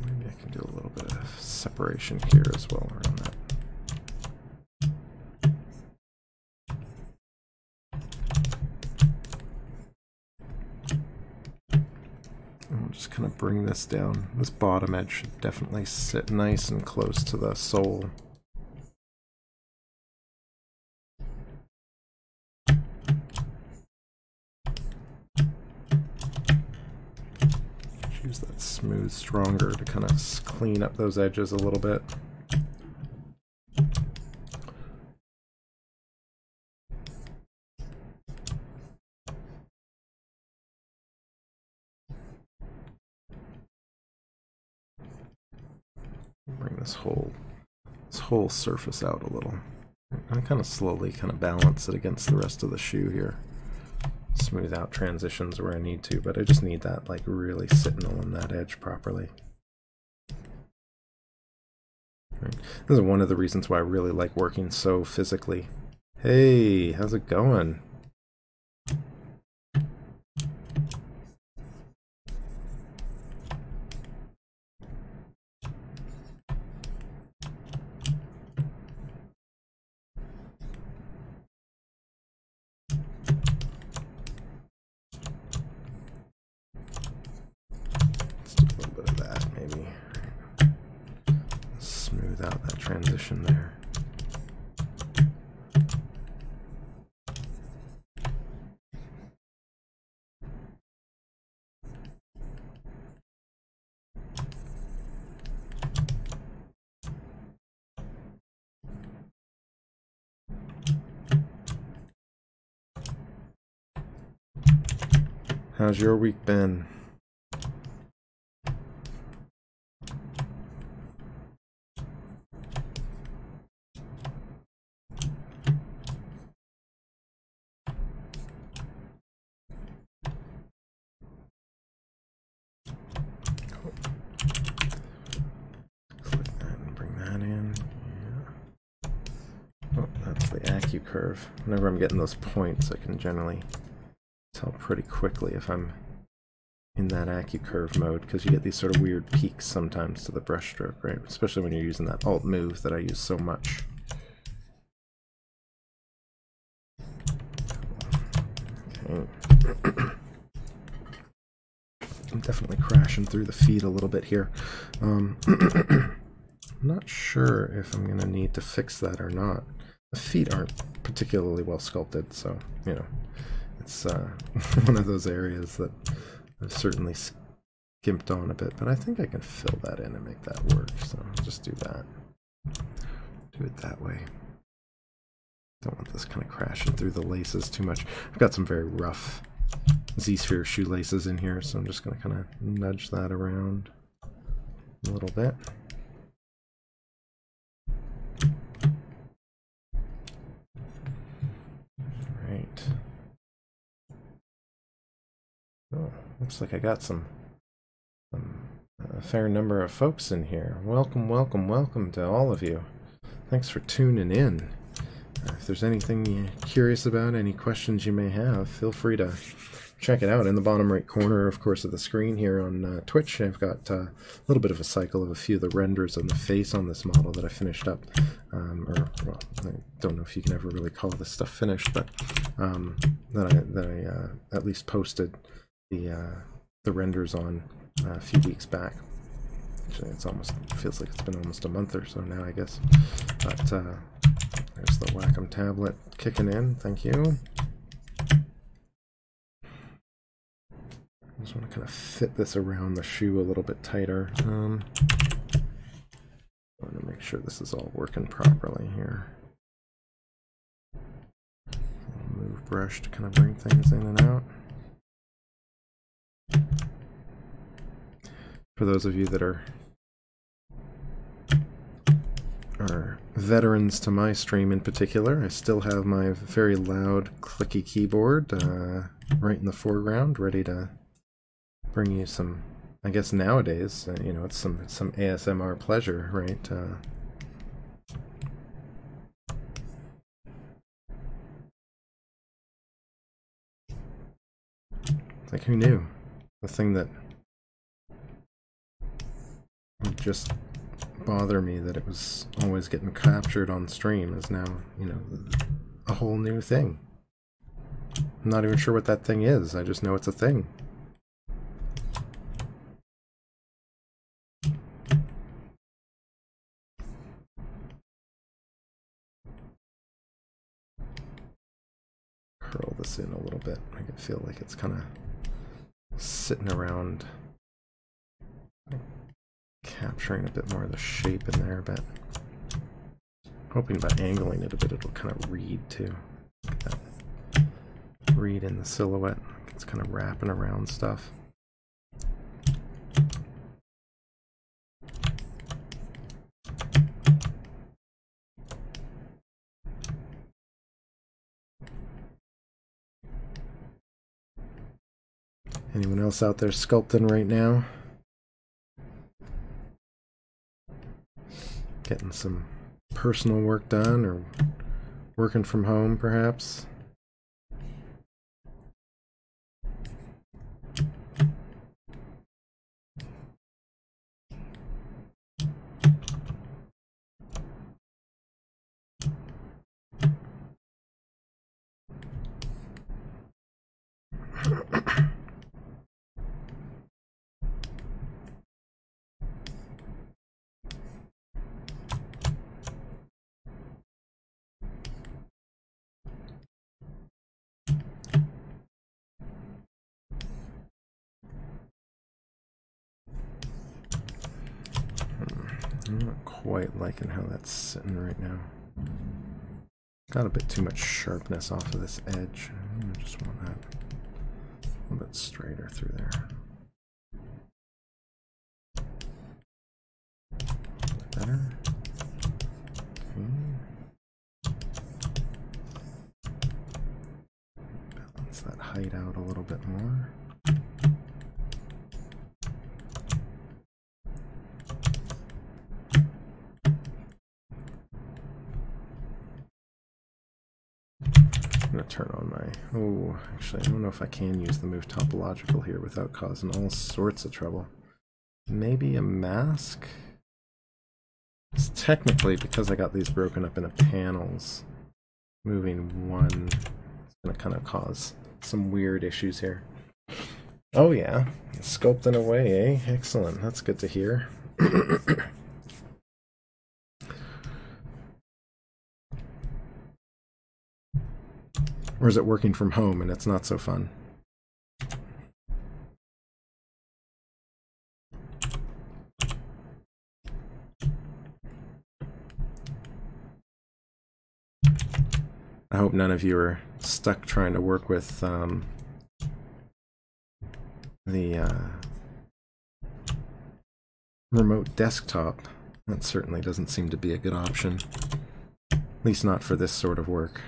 Maybe I can do a little bit of separation here as well around that. Just kind of bring this down. This bottom edge should definitely sit nice and close to the sole. Use that smooth stronger to kind of clean up those edges a little bit. Bring this whole surface out a little. And kind of slowly kind of balance it against the rest of the shoe here. Smooth out transitions where I need to, but I just need that like really sitting on that edge properly. Right. This is one of the reasons why I really like working so physically. Hey, how's it going? Transition there. How's your week been? Curve. Whenever I'm getting those points, I can generally tell pretty quickly if I'm in that AccuCurve mode, because you get these sort of weird peaks sometimes to the brush stroke, right? Especially when you're using that alt move that I use so much. Okay. I'm definitely crashing through the feet a little bit here. I'm not sure if I'm going to need to fix that or not. The feet aren't particularly well sculpted, so, you know, it's one of those areas that I've certainly skimped on a bit, but I think I can fill that in and make that work, so I'll just do that. Do it that way. Don't want this kind of crashing through the laces too much. I've got some very rough Z-sphere shoelaces in here, so I'm just going to kind of nudge that around a little bit. Right. Oh, looks like I got a fair number of folks in here. Welcome, welcome, welcome to all of you. Thanks for tuning in. If there's anything you're curious about, any questions you may have, feel free to check it out. In the bottom right corner, of course, of the screen here on Twitch, I've got a little bit of a cycle of a few of the renders on the face on this model that I finished up. Well, I don't know if you can ever really call this stuff finished, but that I at least posted the renders on a few weeks back. Actually, it feels like it's been almost a month or so now, I guess. But there's the Wacom tablet kicking in. Thank you. I just want to kind of fit this around the shoe a little bit tighter. I want to make sure this is all working properly here. Move brush to kind of bring things in and out. For those of you that are veterans to my stream in particular, I still have my very loud, clicky keyboard right in the foreground, ready to bring you some, I guess nowadays, you know, it's some ASMR pleasure, right? It's like, who knew? The thing that would just bother me that it was always getting captured on stream is now, you know, a whole new thing. I'm not even sure what that thing is, I just know it's a thing. Curl this in a little bit, make it feel like it's kind of sitting around, capturing a bit more of the shape in there, but hoping by angling it a bit it'll kind of read too. Look at that. Read in the silhouette, it's kind of wrapping around stuff. Anyone else out there sculpting right now? Getting some personal work done or working from home perhaps? I'm not quite liking how that's sitting right now. Got a bit too much sharpness off of this edge. I just want that a little bit straighter through there. Better. Okay. Balance that height out a little bit more. I'm going to turn on my... Oh, actually, I don't know if I can use the move topological here without causing all sorts of trouble. Maybe a mask? It's technically, because I got these broken up into panels, moving one is going to kind of cause some weird issues here. Oh yeah, sculpting away, eh? Excellent, that's good to hear. Or is it working from home and it's not so fun? I hope none of you are stuck trying to work with the remote desktop. That certainly doesn't seem to be a good option. At least not for this sort of work.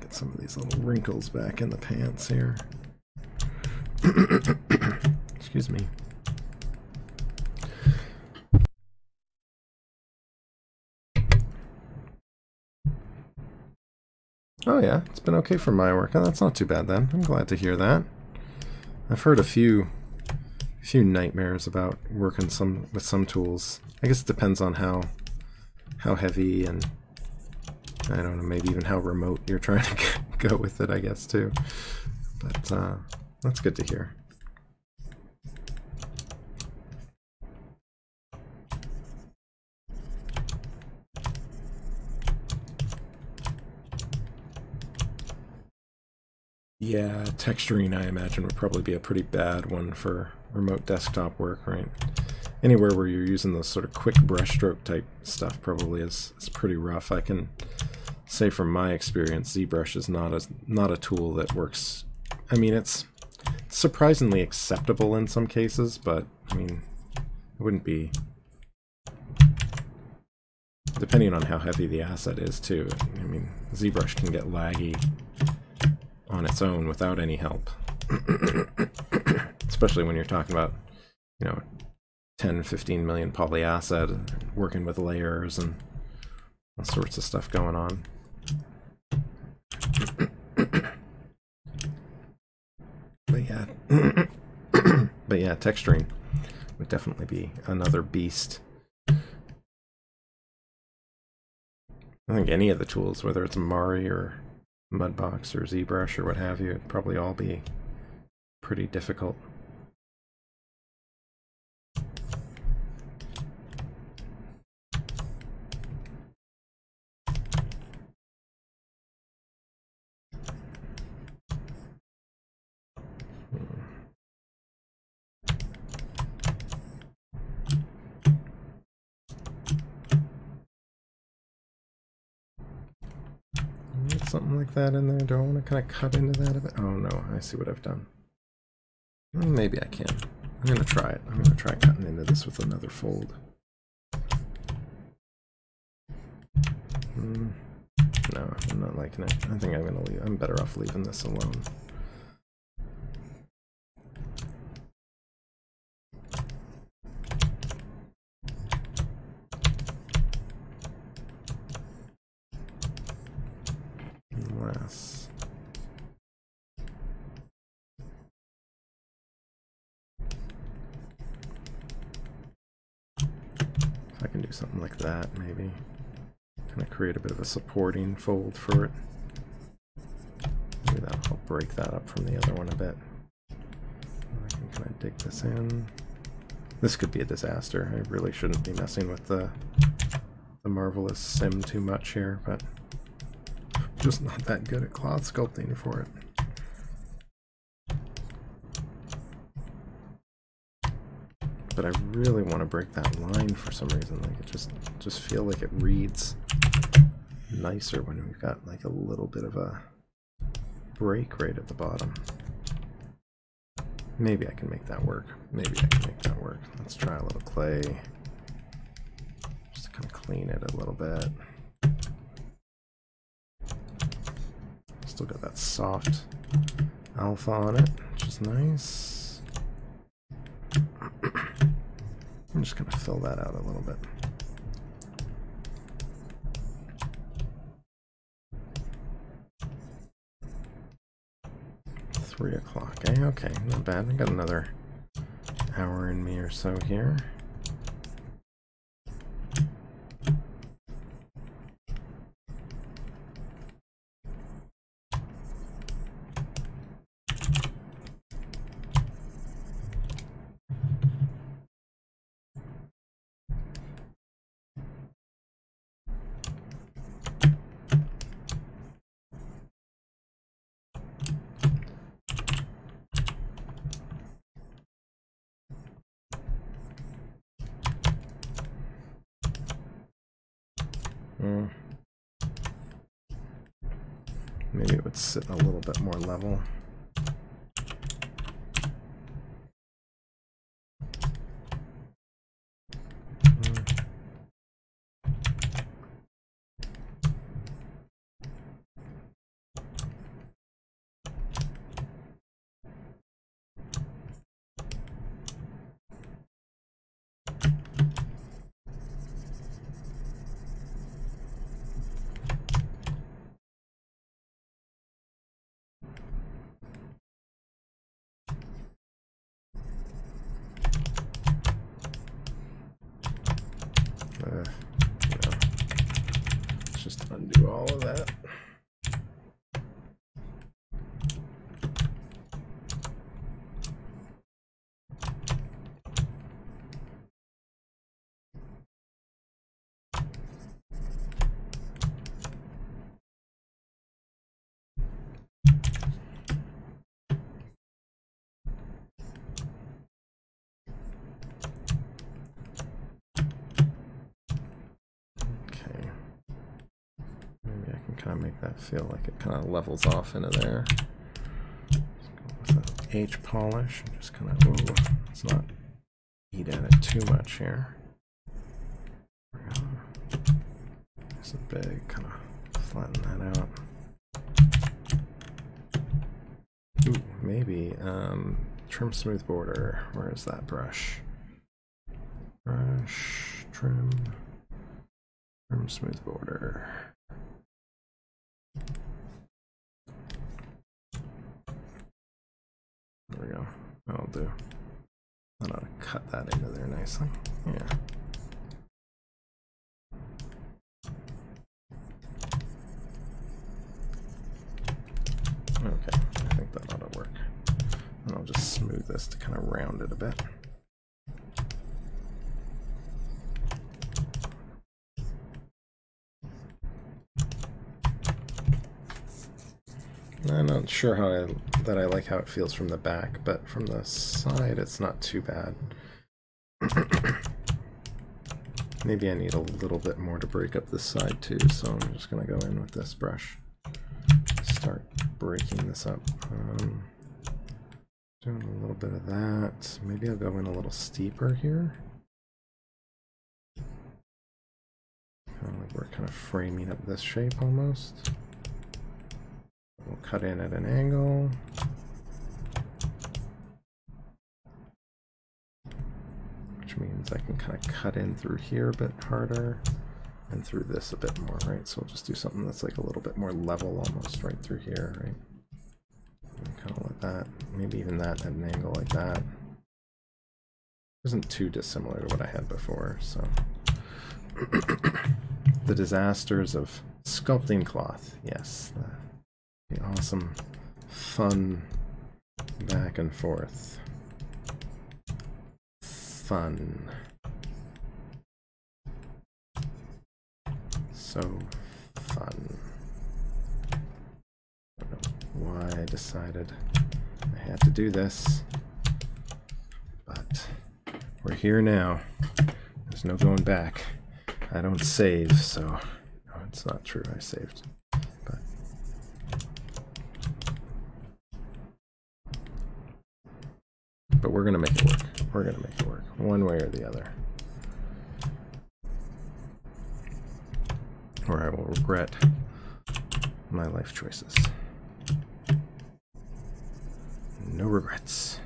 Get some of these little wrinkles back in the pants here. Excuse me. Oh yeah, it's been okay for my work. Oh, that's not too bad then. I'm glad to hear that. I've heard a few nightmares about working with some tools. I guess it depends on how heavy and I don't know, maybe even how remote you're trying to go with it, I guess too. But that's good to hear. Yeah, texturing I imagine would probably be a pretty bad one for remote desktop work, right? Anywhere where you're using those sort of quick brushstroke type stuff probably is pretty rough. I can say from my experience, Zbrush is not a tool that works. I mean, it's surprisingly acceptable in some cases, but I mean, it wouldn't be, depending on how heavy the asset is too. I mean, Zbrush can get laggy on its own without any help. Especially when you're talking about, you know, 10, 15 million poly asset, working with layers and all sorts of stuff going on. But yeah, but yeah, texturing would definitely be another beast. I think any of the tools, whether it's Mari or Mudbox or Zbrush or what have you, it'd probably all be pretty difficult. Something like that in there. Do I want to kind of cut into that a bit? Oh no, I see what I've done. Maybe I can. I'm going to try it. I'm going to try cutting into this with another fold. No, I'm not liking it. I think I'm going to leave. I'm better off leaving this alone. Unless... if I can do something like that, maybe. Kind of create a bit of a supporting fold for it. Maybe that'll help break that up from the other one a bit. I can kind of dig this in. This could be a disaster. I really shouldn't be messing with the Marvelous sim too much here, but I'm just not that good at cloth sculpting for it. But I really want to break that line for some reason. Like it just feel like it reads nicer when we've got like a little bit of a break right at the bottom. Maybe I can make that work. Maybe I can make that work. Let's try a little clay. Just to kind of clean it a little bit. Still got that soft alpha on it, which is nice. I'm just going to fill that out a little bit. Three o'clock, eh? Okay, not bad. I got another hour in me or so here. Maybe it would sit a little bit more level. Let's just undo all of that. kind of make that feel like it kind of levels off into there. Let's go with the H polish and just kind of, ooh, let's not eat at it too much here. There's a big, kind of flatten that out. Ooh, maybe trim smooth border. Where is that brush? Brush, trim smooth border. There we go. That'll do. I ought to cut that into there nicely. Yeah. Okay, I think that ought to work. And I'll just smooth this to kind of round it a bit. I'm not sure that I like how it feels from the back, but from the side it's not too bad. Maybe I need a little bit more to break up this side too, so I'm just going to go in with this brush. Start breaking this up. Doing a little bit of that. Maybe I'll go in a little steeper here. Like we're kind of framing up this shape almost. We'll cut in at an angle. Which means I can kind of cut in through here a bit harder and through this a bit more, right? So we'll just do something that's like a little bit more level almost right through here, right? And kind of like that. Maybe even that at an angle like that. Isn't too dissimilar to what I had before, so. The disasters of sculpting cloth, yes. The awesome, fun back and forth. Fun. So fun. I don't know why I decided I had to do this, but we're here now. There's no going back. I don't save, so no, it's not true I saved. But we're gonna make it work. We're gonna make it work, one way or the other. Or I will regret my life choices. No regrets.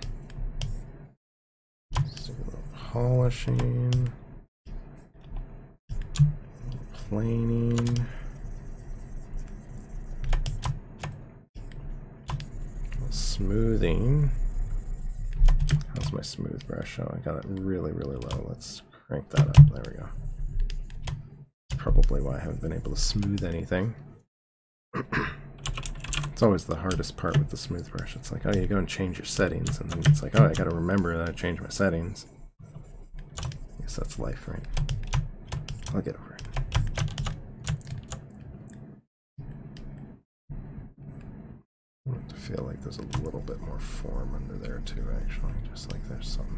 Let's do a little polishing, a little planing, a little smoothing. How's my smooth brush? Oh, I got it really, really low. Let's crank that up. There we go. That's probably why I haven't been able to smooth anything. It's always the hardest part with the smooth brush. It's like, oh, you go and change your settings, and then it's like, oh, I gotta remember that I changed my settings. I guess that's life, right? I'll get over it. I want to feel like there's a little bit more form under there too, actually, just like there's something.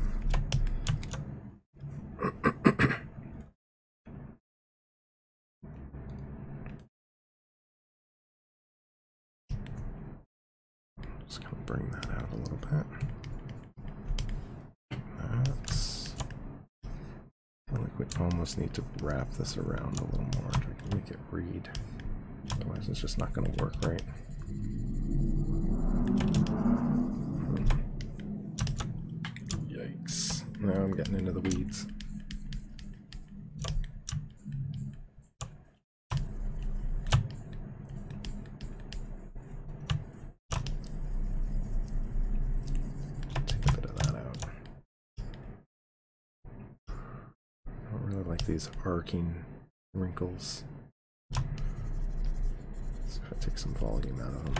Just gonna bring that out a little bit. That's. I feel like we almost need to wrap this around a little more to make it read. Otherwise, it's just not gonna work right. Yikes. Now I'm getting into the weeds. Take a bit of that out. I don't really like these arcing wrinkles. So if I take some volume out of them.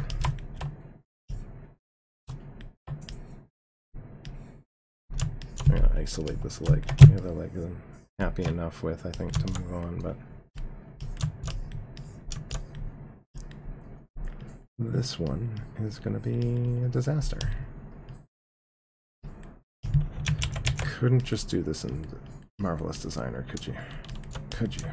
I'm gonna isolate this leg. The other leg I'm happy enough with, I think, to move on, but this one is gonna be a disaster. Couldn't just do this in Marvelous Designer, could you? Could you?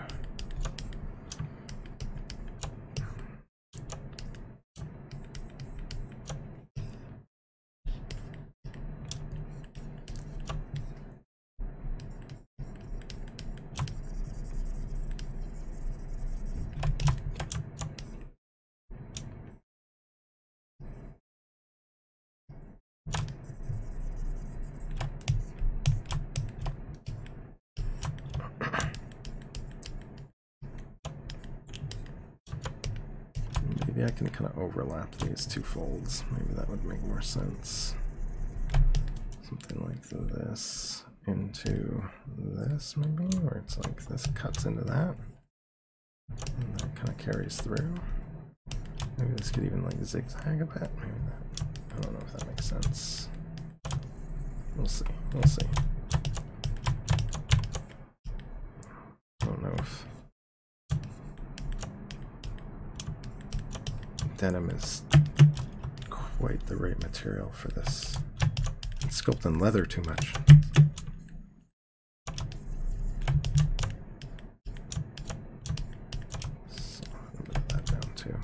I can kind of overlap these two folds. Maybe that would make more sense. Something like this into this, maybe, where it's like this cuts into that, and that kind of carries through. Maybe this could even like zigzag a bit. Maybe that. I don't know if that makes sense. We'll see. We'll see. I don't know if denim is quite the right material for this. It's sculpting leather too much. So a little bit of that down too.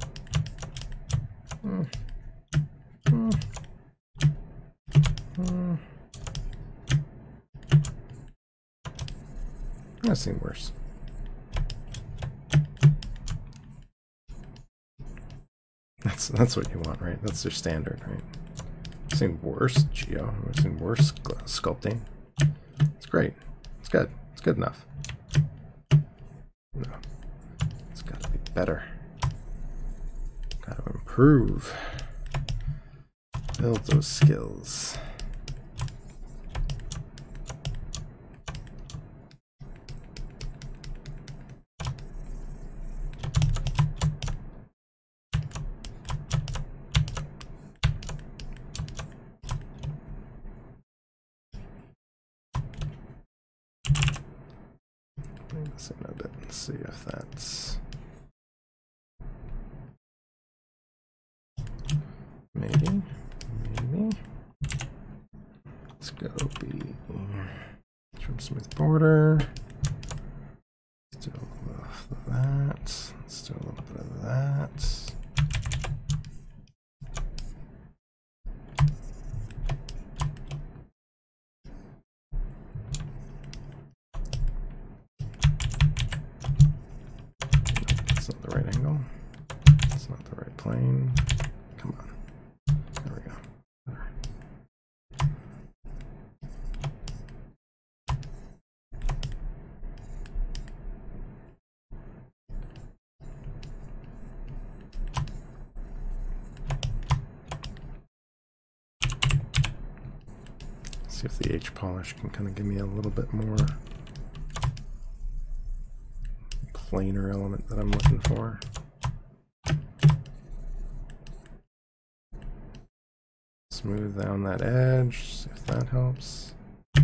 I've seen worse. That's what you want, right? That's their standard, right? I've seen worse, Geo. I've seen worse sculpting. It's great. It's good. It's good enough. No. It's gotta be better. Gotta improve. Build those skills. This in a bit and see if that's maybe. Let's go be trim smooth border. Let's do a little bit of that. Let's do a little bit of that. Plane. Come on. There we go. Better. See if the H polish can kind of give me a little bit more planar element that I'm looking for. Smooth down that edge, see if that helps. I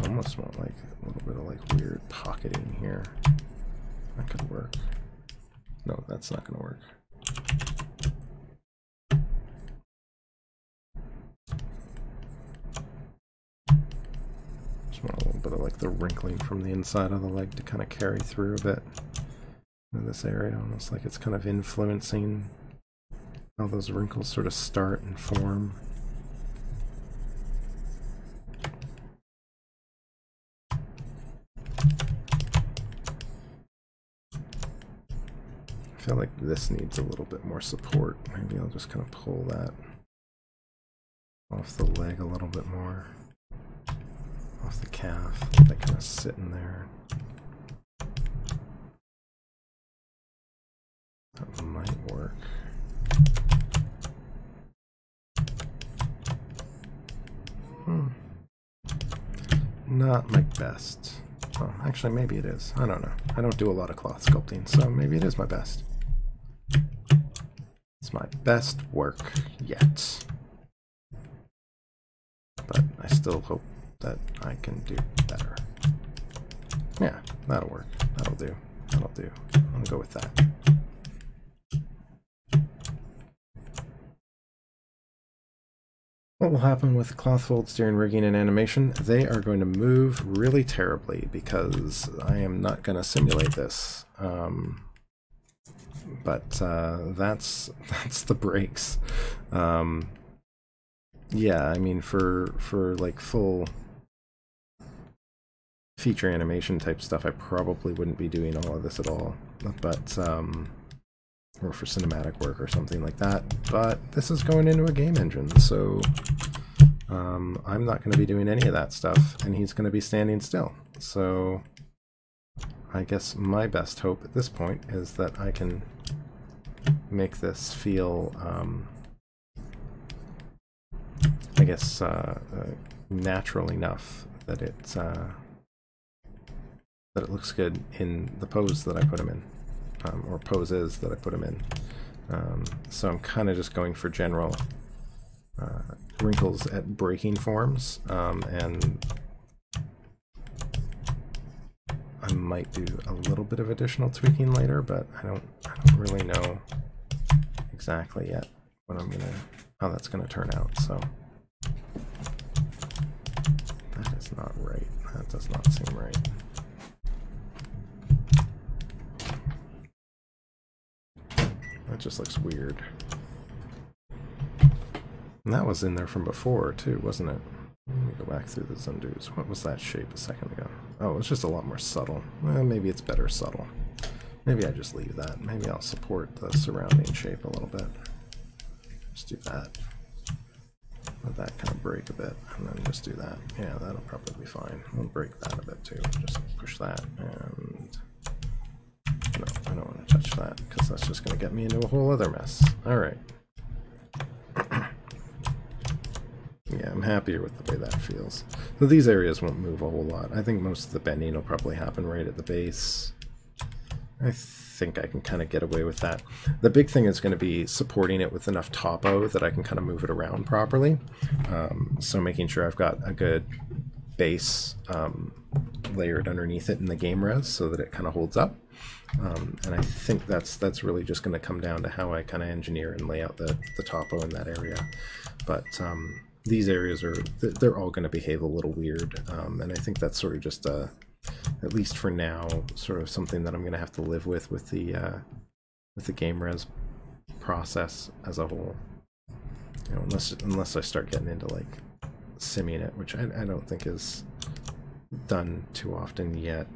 almost want like a little bit of like weird pocketing here. That could work. No, that's not going to work. Just want a little bit of like the wrinkling from the inside of the leg to kind of carry through a bit in this area, almost like it's kind of influencing how those wrinkles sort of start and form. I feel like this needs a little bit more support. Maybe I'll just kind of pull that off the leg a little bit more, off the calf, that kind of sitting there. That might work. Not my best. Well, actually, maybe it is. I don't know. I don't do a lot of cloth sculpting, so maybe it is my best. It's my best work yet. But I still hope that I can do better. Yeah, that'll work. That'll do. That'll do. I'll go with that. What will happen with cloth folds during rigging and animation? They are going to move really terribly because I am not going to simulate this. But that's the breaks. Yeah, I mean for like full feature animation type stuff, I probably wouldn't be doing all of this at all. But or for cinematic work or something like that. But this is going into a game engine, so I'm not going to be doing any of that stuff, and he's going to be standing still. So I guess my best hope at this point is that I can make this feel, I guess, natural enough that it's that it looks good in the pose that I put him in, or poses that I put him in. So I'm kind of just going for general wrinkles at breaking forms, and I might do a little bit of additional tweaking later, but I don't really know exactly yet what how that's gonna turn out. So that is not right. That does not seem right. That just looks weird. And that was in there from before too, wasn't it? Let me go back through the undos. What was that shape a second ago? Oh, it's just a lot more subtle. Well, maybe it's better subtle. Maybe I just leave that. Maybe I'll support the surrounding shape a little bit. Just do that. Let that kind of break a bit, and then just do that. Yeah, that'll probably be fine. We'll break that a bit too. Just push that, and no, I don't want to touch that because that's just going to get me into a whole other mess. All right. Yeah, I'm happier with the way that feels. So these areas won't move a whole lot. I think most of the bending will probably happen right at the base. I think I can kind of get away with that. The big thing is going to be supporting it with enough topo that I can kind of move it around properly. So making sure I've got a good base layered underneath it in the game res so that it kind of holds up. And I think that's really just going to come down to how I kind of engineer and lay out the topo in that area. But these areas they're all going to behave a little weird, and I think that's sort of just at least for now, sort of something that I'm going to have to live with the game res process as a whole. You know, unless I start getting into like simming it, which I don't think is done too often yet.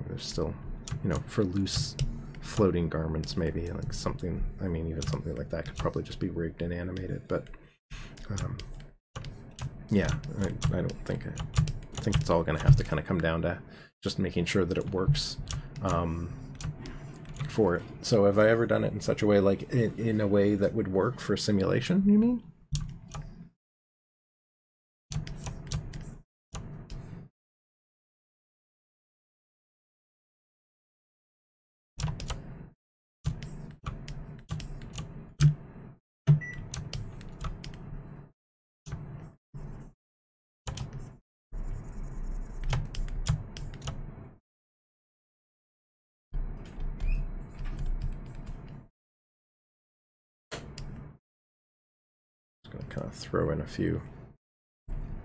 There's still, you know, for loose floating garments, maybe like something. I mean, even something like that could probably just be rigged and animated, but. Yeah, I don't think I think it's all going to have to kind of come down to just making sure that it works for it. So have I ever done it in such a way, like in a way that would work for simulation, you mean? Kind of throw in a few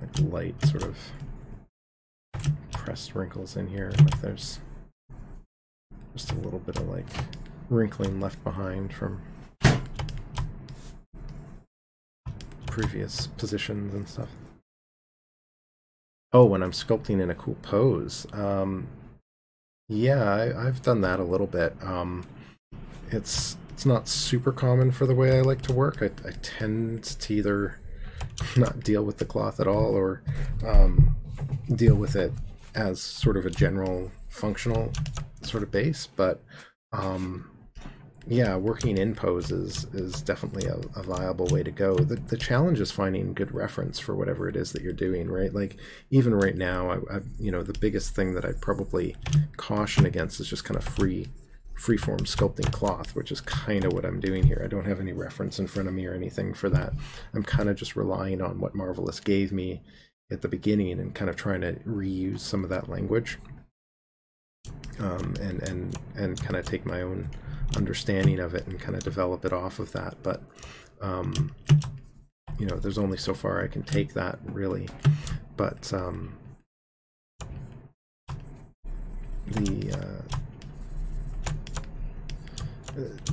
like light sort of pressed wrinkles in here. Like there's just a little bit of like wrinkling left behind from previous positions and stuff. Oh, when I'm sculpting in a cool pose. Yeah, I've done that a little bit. It's not super common for the way I like to work. I tend to either not deal with the cloth at all or deal with it as sort of a general functional sort of base. But yeah, working in poses is definitely a viable way to go. The challenge is finding good reference for whatever it is that you're doing, right? Like even right now, you know, the biggest thing that I probably caution against is just kind of freeform sculpting cloth, which is kind of what I'm doing here. I don't have any reference in front of me or anything for that. I'm kind of just relying on what Marvelous gave me at the beginning and kind of trying to reuse some of that language and kind of take my own understanding of it and kind of develop it off of that. But you know, there's only so far I can take that really. But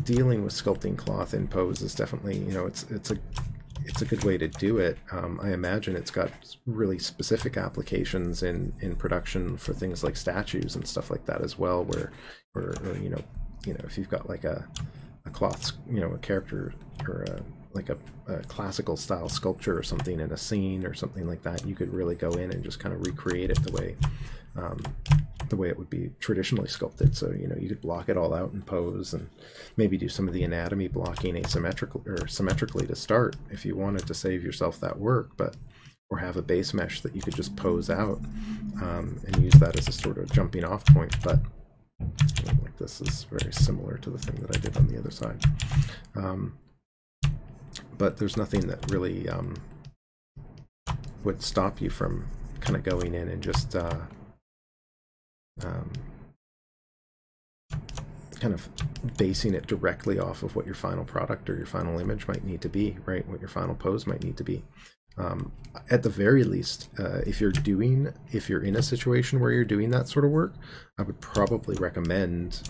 dealing with sculpting cloth in pose is definitely, you know, it's a good way to do it. I imagine it's got really specific applications in production for things like statues and stuff like that as well, where you know, if you've got like a cloth, you know, a character or like a classical style sculpture or something in a scene or something like that, you could really go in and just kind of recreate it the the way it would be traditionally sculpted. So, you know, you could block it all out in pose and maybe do some of the anatomy blocking asymmetrically or symmetrically to start if you wanted to save yourself that work, but or have a base mesh that you could just pose out and use that as a sort of jumping off point. But like this is very similar to the thing that I did on the other side. But there's nothing that really would stop you from kind of going in and just kind of basing it directly off of what your final product or your final image might need to be, right? What your final pose might need to be. At the very least, if you're in a situation where you're doing that sort of work, I would probably recommend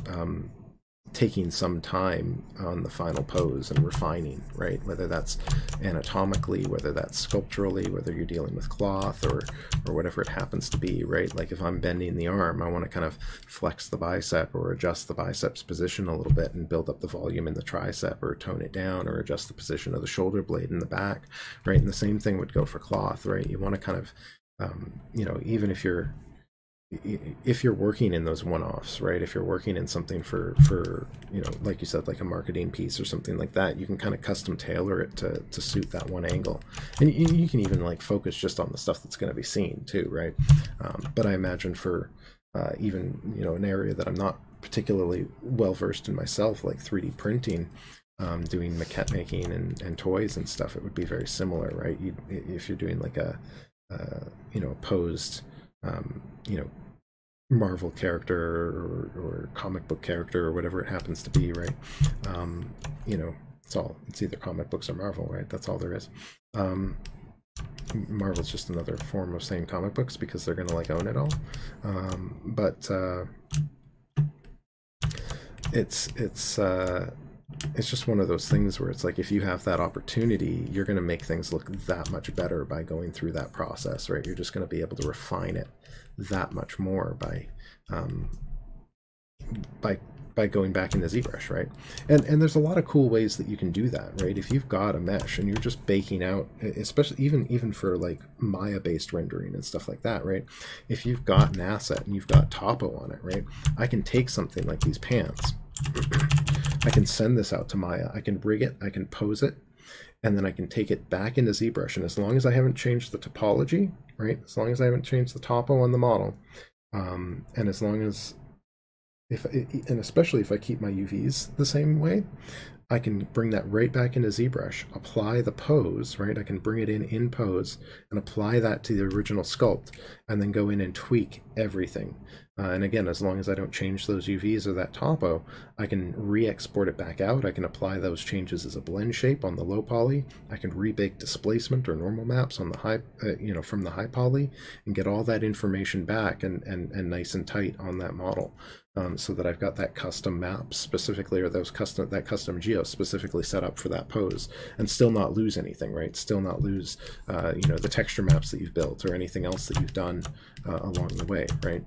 taking some time on the final pose and refining, right? Whether that's anatomically, whether that's sculpturally, whether you're dealing with cloth or whatever it happens to be, right? Like if I'm bending the arm, I want to kind of flex the bicep or adjust the bicep's position a little bit and build up the volume in the tricep, or tone it down, or adjust the position of the shoulder blade in the back, right? And the same thing would go for cloth, right? You want to kind of, you know, even if you're working in those one-offs, right? If you're working in something for you know, like you said, like a marketing piece or something like that, you can kind of custom tailor it to suit that one angle. And you can even like focus just on the stuff that's going to be seen too, right? But I imagine for even, you know, an area that I'm not particularly well versed in myself, like 3D printing, doing maquette making and toys and stuff, it would be very similar, right? If you're doing like a you know, posed you know, Marvel character or comic book character or whatever it happens to be, right? You know, it's either comic books or Marvel, right? That's all there is. Marvel's just another form of saying comic books because they're gonna like own it all. But it's just one of those things where it's like, if you have that opportunity, you're going to make things look that much better by going through that process, right? You're just going to be able to refine it that much more by going back into Zbrush, right? And there's a lot of cool ways that you can do that, right? If you've got a mesh and you're just baking out, especially even for like Maya-based rendering and stuff like that, right? If you've got an asset and you've got topo on it, right? I can take something like these pants, I can send this out to Maya, I can rig it, I can pose it, and then I can take it back into Zbrush. And as long as I haven't changed the topology, right? As long as I haven't changed the topo on the model, and as long as, and especially if I keep my UVs the same way, I can bring that right back into Zbrush, apply the pose, right? I can bring it in pose and apply that to the original sculpt, and then go in and tweak everything. And again, as long as I don't change those UVs or that topo, I can re-export it back out. I can apply those changes as a blend shape on the low poly. I can rebake displacement or normal maps on the high, you know, from the high poly, and get all that information back and nice and tight on that model. So that I've got that custom map specifically, or that custom geo specifically set up for that pose, and still not lose anything, right? Still not lose, you know, the texture maps that you've built or anything else that you've done along the way, right?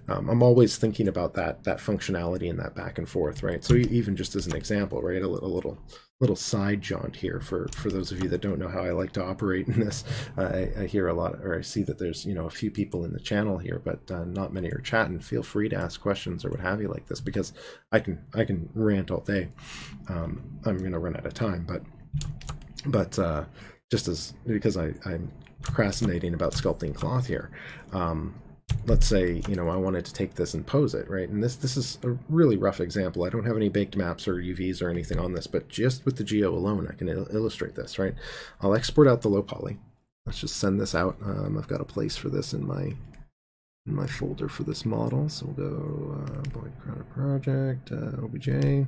I'm always thinking about that functionality and that back and forth, right? So even just as an example, right, a little side jaunt here for those of you that don't know how I like to operate in this. I hear a lot, or I see that there's, you know, a few people in the channel here, but not many are chatting. Feel free to ask questions or what have you like this, because I can rant all day. I'm gonna run out of time, but just as, because I'm procrastinating about sculpting cloth here. Let's say, you know, I wanted to take this and pose it, right? And this is a really rough example. I don't have any baked maps or UVs or anything on this, but just with the geo alone, I can illustrate this, right? I'll export out the low poly. Let's just send this out. I've got a place for this in my folder for this model. So we'll go Boyd Crowder Project, OBJ,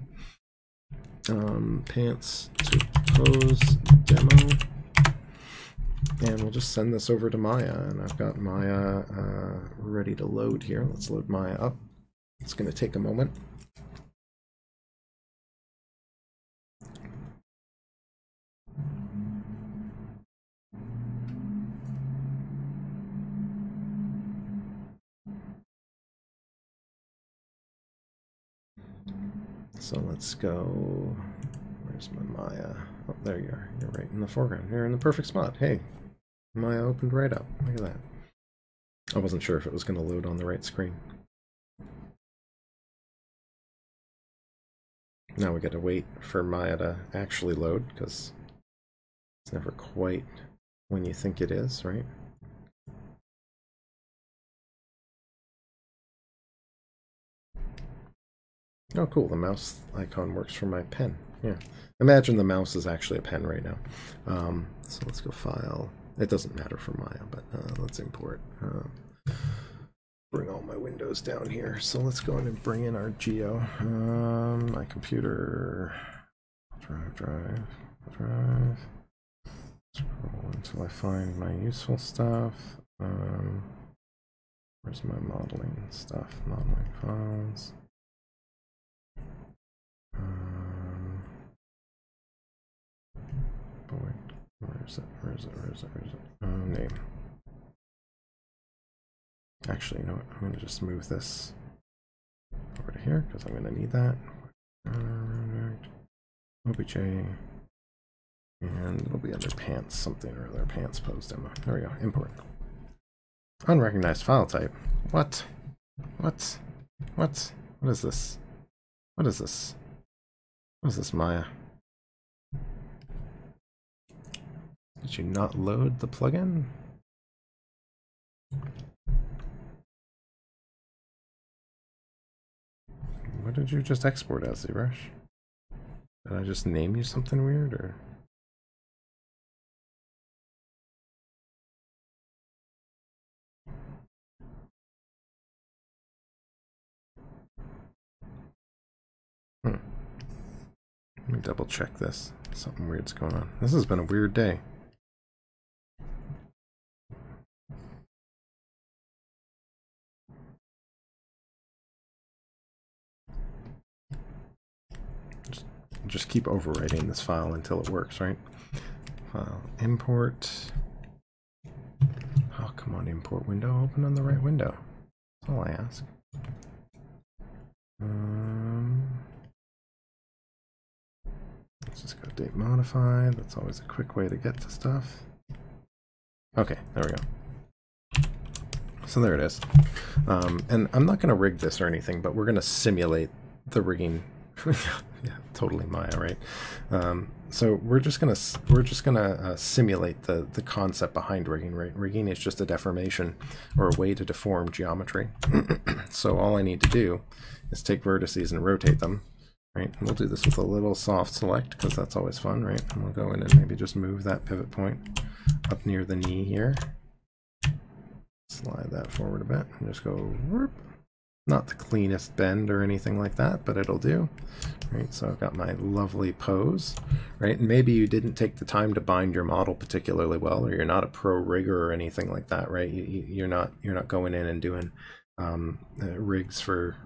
pants to pose demo. And we'll just send this over to Maya, and I've got Maya ready to load here. Let's load Maya up. It's going to take a moment. So let's go. Where's my Maya? Oh, there you are. You're right in the foreground. You're in the perfect spot. Hey, Maya opened right up. Look at that. I wasn't sure if it was going to load on the right screen. Now we got to wait for Maya to actually load, because it's never quite when you think it is, right? Oh, cool. The mouse icon works for my pen. Yeah. Imagine the mouse is actually a pen right now. So let's go File. It doesn't matter for Maya, but let's import. Bring all my windows down here. So let's go in and bring in our geo. My computer. Drive. Scroll until I find my useful stuff. Where's my modeling stuff? Modeling files. But wait, where is it? Name. Actually, you know what? I'm going to just move this over to here because I'm going to need that. OBJ. And it'll be under pants something or other, pants pose demo. There we go. Import. Unrecognized file type. What? What is this? What is this? What is this, Maya? Did you not load the plugin? What did you just export as, Zbrush? Did I just name you something weird, or? Let me double check this. Something weird's going on. This has been a weird day. Just keep overwriting this file until it works, right? File import. Oh, come on, import window. Open on the right window. That's all I ask. Let's just go date modified. That's always a quick way to get to stuff. Okay, there we go. So there it is. And I'm not going to rig this or anything, but we're going to simulate the rigging. Yeah, totally Maya, right? So we're just gonna simulate the concept behind rigging, right? Rigging is just a deformation or a way to deform geometry. So all I need to do is take vertices and rotate them, right? And we'll do this with a little soft select because that's always fun, right? And we'll go in and maybe just move that pivot point up near the knee here. Slide that forward a bit and just go whoop. Not the cleanest bend or anything like that, but it'll do. Right, so I've got my lovely pose, right? And maybe you didn't take the time to bind your model particularly well, or you're not a pro rigger or anything like that, right? You're not going in and doing rigs for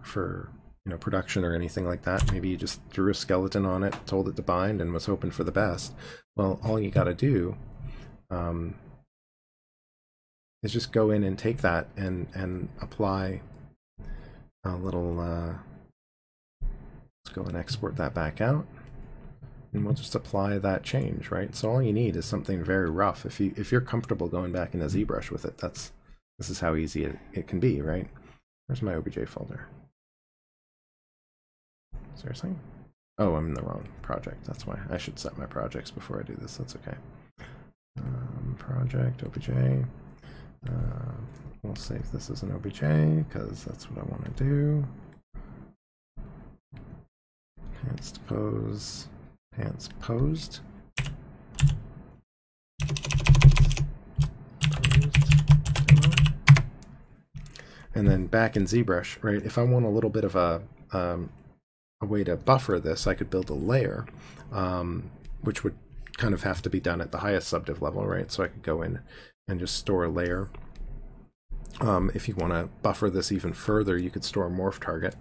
production or anything like that. Maybe you just drew a skeleton on it, told it to bind, and was hoping for the best. Well, all you got to do is just go in and take that and apply a little, let's go and export that back out, and we'll just apply that change, right? So all you need is something very rough. If you're comfortable going back into ZBrush with it, this is how easy it can be, right? Where's my OBJ folder? Seriously? Oh, I'm in the wrong project. That's why. I should set my projects before I do this. That's okay. Project, OBJ. We'll save this as an OBJ because that's what I want to do. Pants to pose. Pants posed. And then back in ZBrush, right? If I want a little bit of a way to buffer this, I could build a layer, which would kind of have to be done at the highest subdiv level, right? So I could go in and just store a layer. If you want to buffer this even further, you could store a morph target.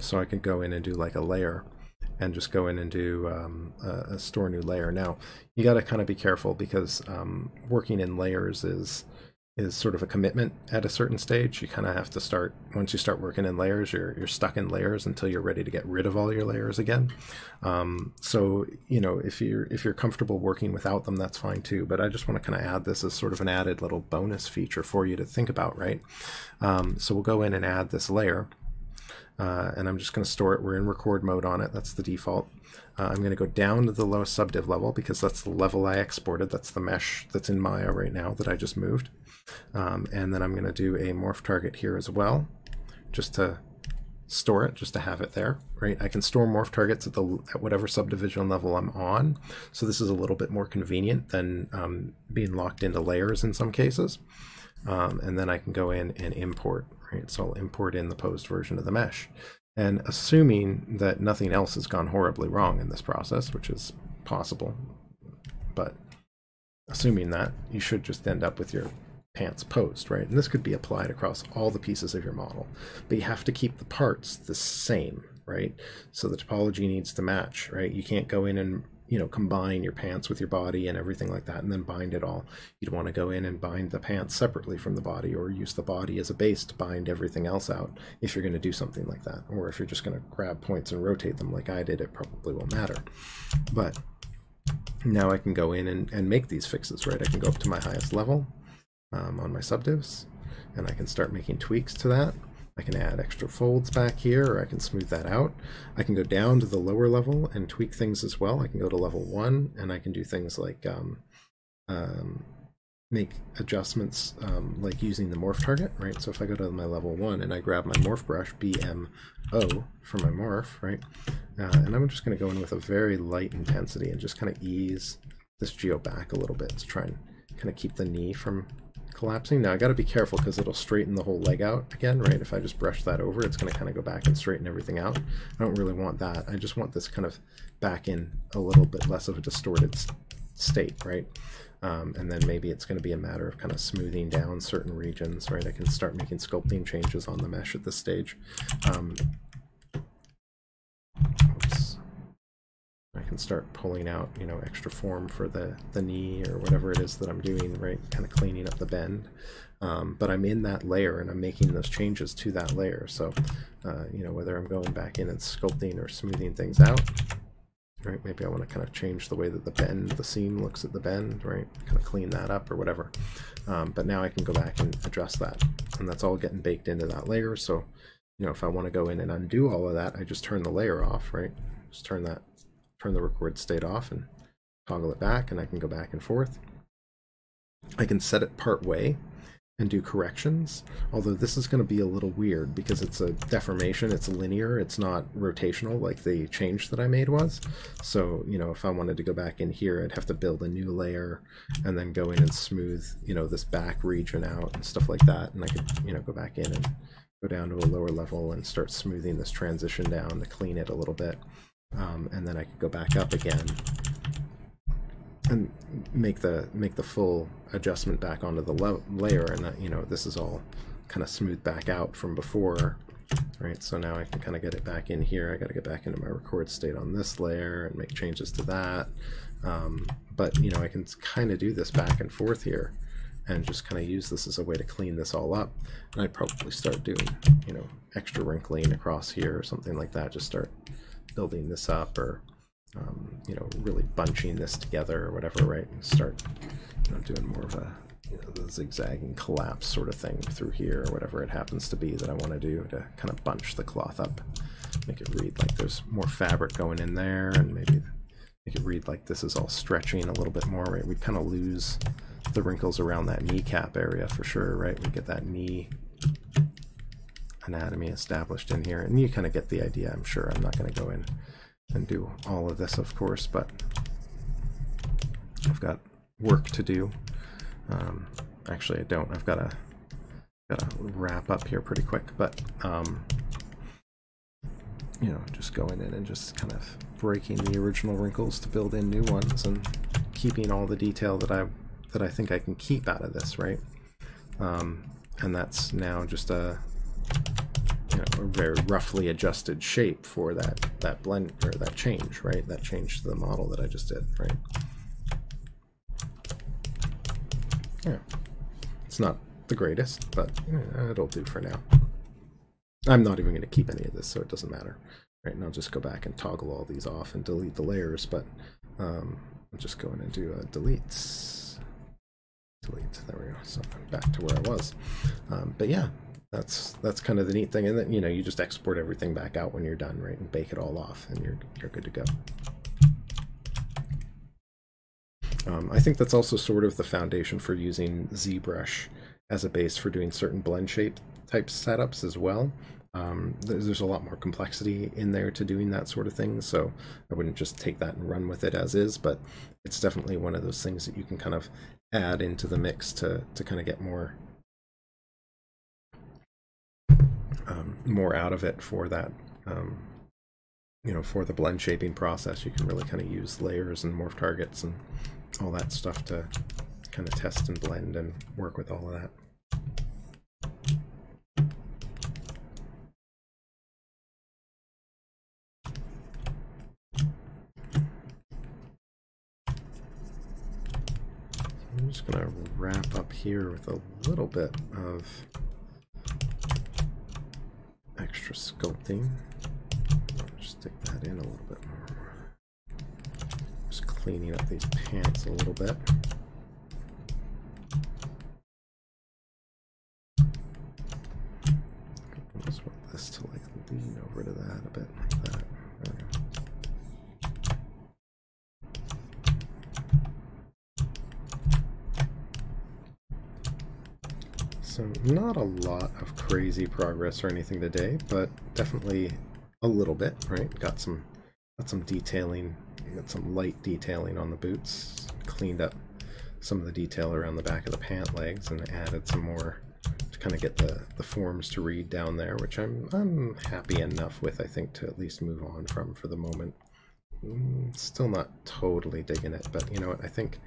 So I could go in and do like a layer and just go in and do a store new layer. Now, you got to kind of be careful because working in layers is is sort of a commitment at a certain stage. You kind of have to start, once you start working in layers, you're stuck in layers until you're ready to get rid of all your layers again. So, you know, if you're comfortable working without them, that's fine too. But I just want to kind of add this as sort of an added little bonus feature for you to think about, right? So we'll go in and add this layer. And I'm just going to store it. We're in record mode on it. That's the default. I'm going to go down to the lowest subdiv level because that's the level I exported. That's the mesh that's in Maya right now that I just moved. And then I'm going to do a morph target here as well, just to store it, just to have it there, right? I can store morph targets at whatever subdivision level I'm on. So this is a little bit more convenient than being locked into layers in some cases. And then I can go in and import, right? So I'll import in the posed version of the mesh. And assuming that nothing else has gone horribly wrong in this process, which is possible, but assuming that, you should just end up with your pants posed, right? And this could be applied across all the pieces of your model, but you have to keep the parts the same, right? So the topology needs to match, right? You can't go in and, you know, combine your pants with your body and everything like that and then bind it all. You'd want to go in and bind the pants separately from the body, or use the body as a base to bind everything else out if you're going to do something like that. Or if you're just going to grab points and rotate them like I did, it probably won't matter. But now I can go in and make these fixes, right? I can go up to my highest level on my subdivs, and I can start making tweaks to that. I can add extra folds back here, or I can smooth that out. I can go down to the lower level and tweak things as well. I can go to level 1 and I can do things like make adjustments like using the morph target, right? So if I go to my level 1 and I grab my morph brush, BMO for my morph, right? And I'm just going to go in with a very light intensity and just kind of ease this geo back a little bit to try and kind of keep the knee from collapsing. Now I got to be careful because it'll straighten the whole leg out again, right? If I just brush that over, it's going to kind of go back and straighten everything out. I don't really want that. I just want this kind of back in a little bit less of a distorted state, right? And then maybe it's going to be a matter of kind of smoothing down certain regions, right? I can start making sculpting changes on the mesh at this stage. Oops. I can start pulling out, you know, extra form for the knee or whatever it is that I'm doing, right? Kind of cleaning up the bend. But I'm in that layer and I'm making those changes to that layer. So, you know, whether I'm going back in and sculpting or smoothing things out, right? Maybe I want to kind of change the way that the seam looks at the bend, right? Kind of clean that up or whatever. But now I can go back and adjust that. And that's all getting baked into that layer. So, you know, if I want to go in and undo all of that, I just turn the layer off, right? Just turn the record state off and toggle it back, and I can go back and forth. I can set it part way and do corrections, although this is going to be a little weird because it's a deformation, it's linear, it's not rotational like the change that I made was. So, you know, if I wanted to go back in here, I'd have to build a new layer and then go in and smooth, you know, this back region out and stuff like that. And I could, you know, go back in and go down to a lower level and start smoothing this transition down to clean it a little bit. And then I could go back up again and make the full adjustment back onto the layer, and you know, this is all kind of smoothed back out from before, right? So now I can kind of get it back in here. I got to get back into my record state on this layer and make changes to that. But you know, I can kind of do this back and forth here and just kind of use this as a way to clean this all up. And I'd probably start doing, you know, extra wrinkling across here or something like that. Just start building this up, or you know, really bunching this together or whatever, right? And start, you know, doing more of a, you know, the zigzagging collapse sort of thing through here, or whatever it happens to be that I want to do to kind of bunch the cloth up, make it read like there's more fabric going in there, and maybe make it read like this is all stretching a little bit more, right? We kind of lose the wrinkles around that kneecap area for sure, right? We get that knee anatomy established in here, and you kind of get the idea. I'm sure I'm not going to go in and do all of this, of course, but I've got work to do. Actually, I don't. I've got to wrap up here pretty quick, but you know, just going in and just kind of breaking the original wrinkles to build in new ones, and keeping all the detail that I think I can keep out of this, right? And that's now just a, you know, a very roughly adjusted shape for that blend, or that change, right? That change to the model that I just did, right? Yeah, it's not the greatest, but it'll do for now. I'm not even going to keep any of this, so it doesn't matter. Right, and I'll just go back and toggle all these off and delete the layers, but I'll just go in and do a delete. There we go. So I'm back to where I was. But yeah, that's kind of the neat thing. And then, you just export everything back out when you're done, right, and bake it all off, and you're good to go. I think that's also sort of the foundation for using Zbrush as a base for doing certain blend shape type setups as well. There's a lot more complexity in there to doing that sort of thing, so I wouldn't just take that and run with it as is, but it's definitely one of those things that you can kind of add into the mix to kind of get more out of it for that, for the blend shaping process. You can really kind of use layers and morph targets and all that stuff to kind of test and blend and work with all of that. I'm just going to wrap up here with a little bit of extra sculpting. Just stick that in a little bit more. Just cleaning up these pants a little bit. I just want this to like lean over to that a bit like that. There we go. So not a lot of crazy progress or anything today, but definitely a little bit, right? Got some detailing, got some light detailing on the boots, cleaned up some of the detail around the back of the pant legs, and added some more to kind of get the forms to read down there, which I'm happy enough with, I think, to at least move on from for the moment. Still not totally digging it, but you know what, I think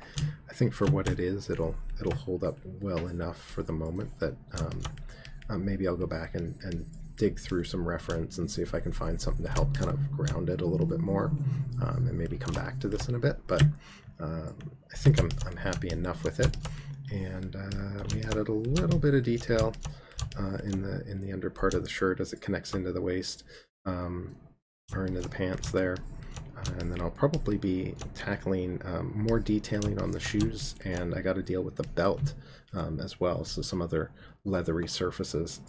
for what it is, it'll hold up well enough for the moment that maybe I'll go back and dig through some reference and see if I can find something to help kind of ground it a little bit more, and maybe come back to this in a bit. But I think I'm happy enough with it. And we added a little bit of detail in the under part of the shirt as it connects into the waist, or into the pants there. And then I'll probably be tackling more detailing on the shoes, and I got to deal with the belt as well, so some other leathery surfaces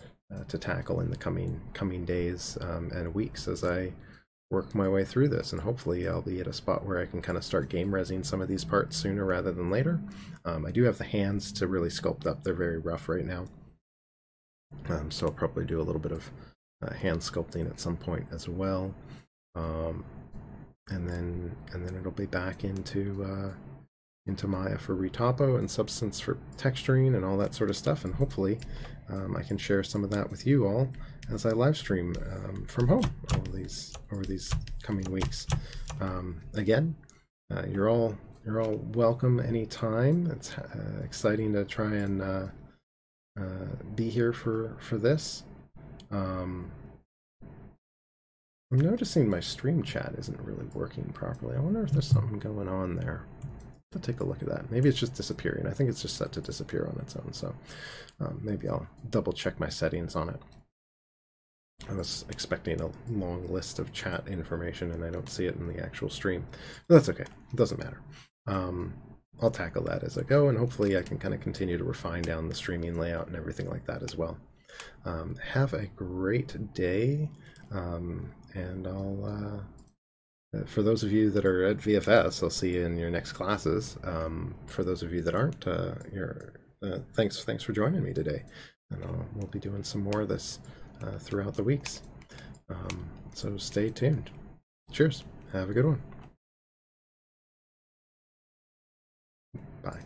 to tackle in the coming days and weeks as I work my way through this. And hopefully I'll be at a spot where I can kind of start game resin some of these parts sooner rather than later. I do have the hands to really sculpt up. They're very rough right now, so I'll probably do a little bit of hand sculpting at some point as well. And then it'll be back into Maya for retopo and Substance for texturing and all that sort of stuff. And hopefully I can share some of that with you all as I live stream from home over these coming weeks. Again, you're all welcome anytime. It's exciting to try and be here for this. I'm noticing my stream chat isn't really working properly. I wonder if there's something going on there. I'll take a look at that. Maybe it's just disappearing. I think it's just set to disappear on its own, so maybe I'll double check my settings on it. I was expecting a long list of chat information and I don't see it in the actual stream. But that's okay. It doesn't matter. I'll tackle that as I go, and hopefully I can kind of continue to refine down the streaming layout and everything like that as well. Have a great day. And I'll, for those of you that are at VFS, I'll see you in your next classes. For those of you that aren't, thanks for joining me today. And we'll be doing some more of this throughout the weeks. So stay tuned. Cheers. Have a good one. Bye.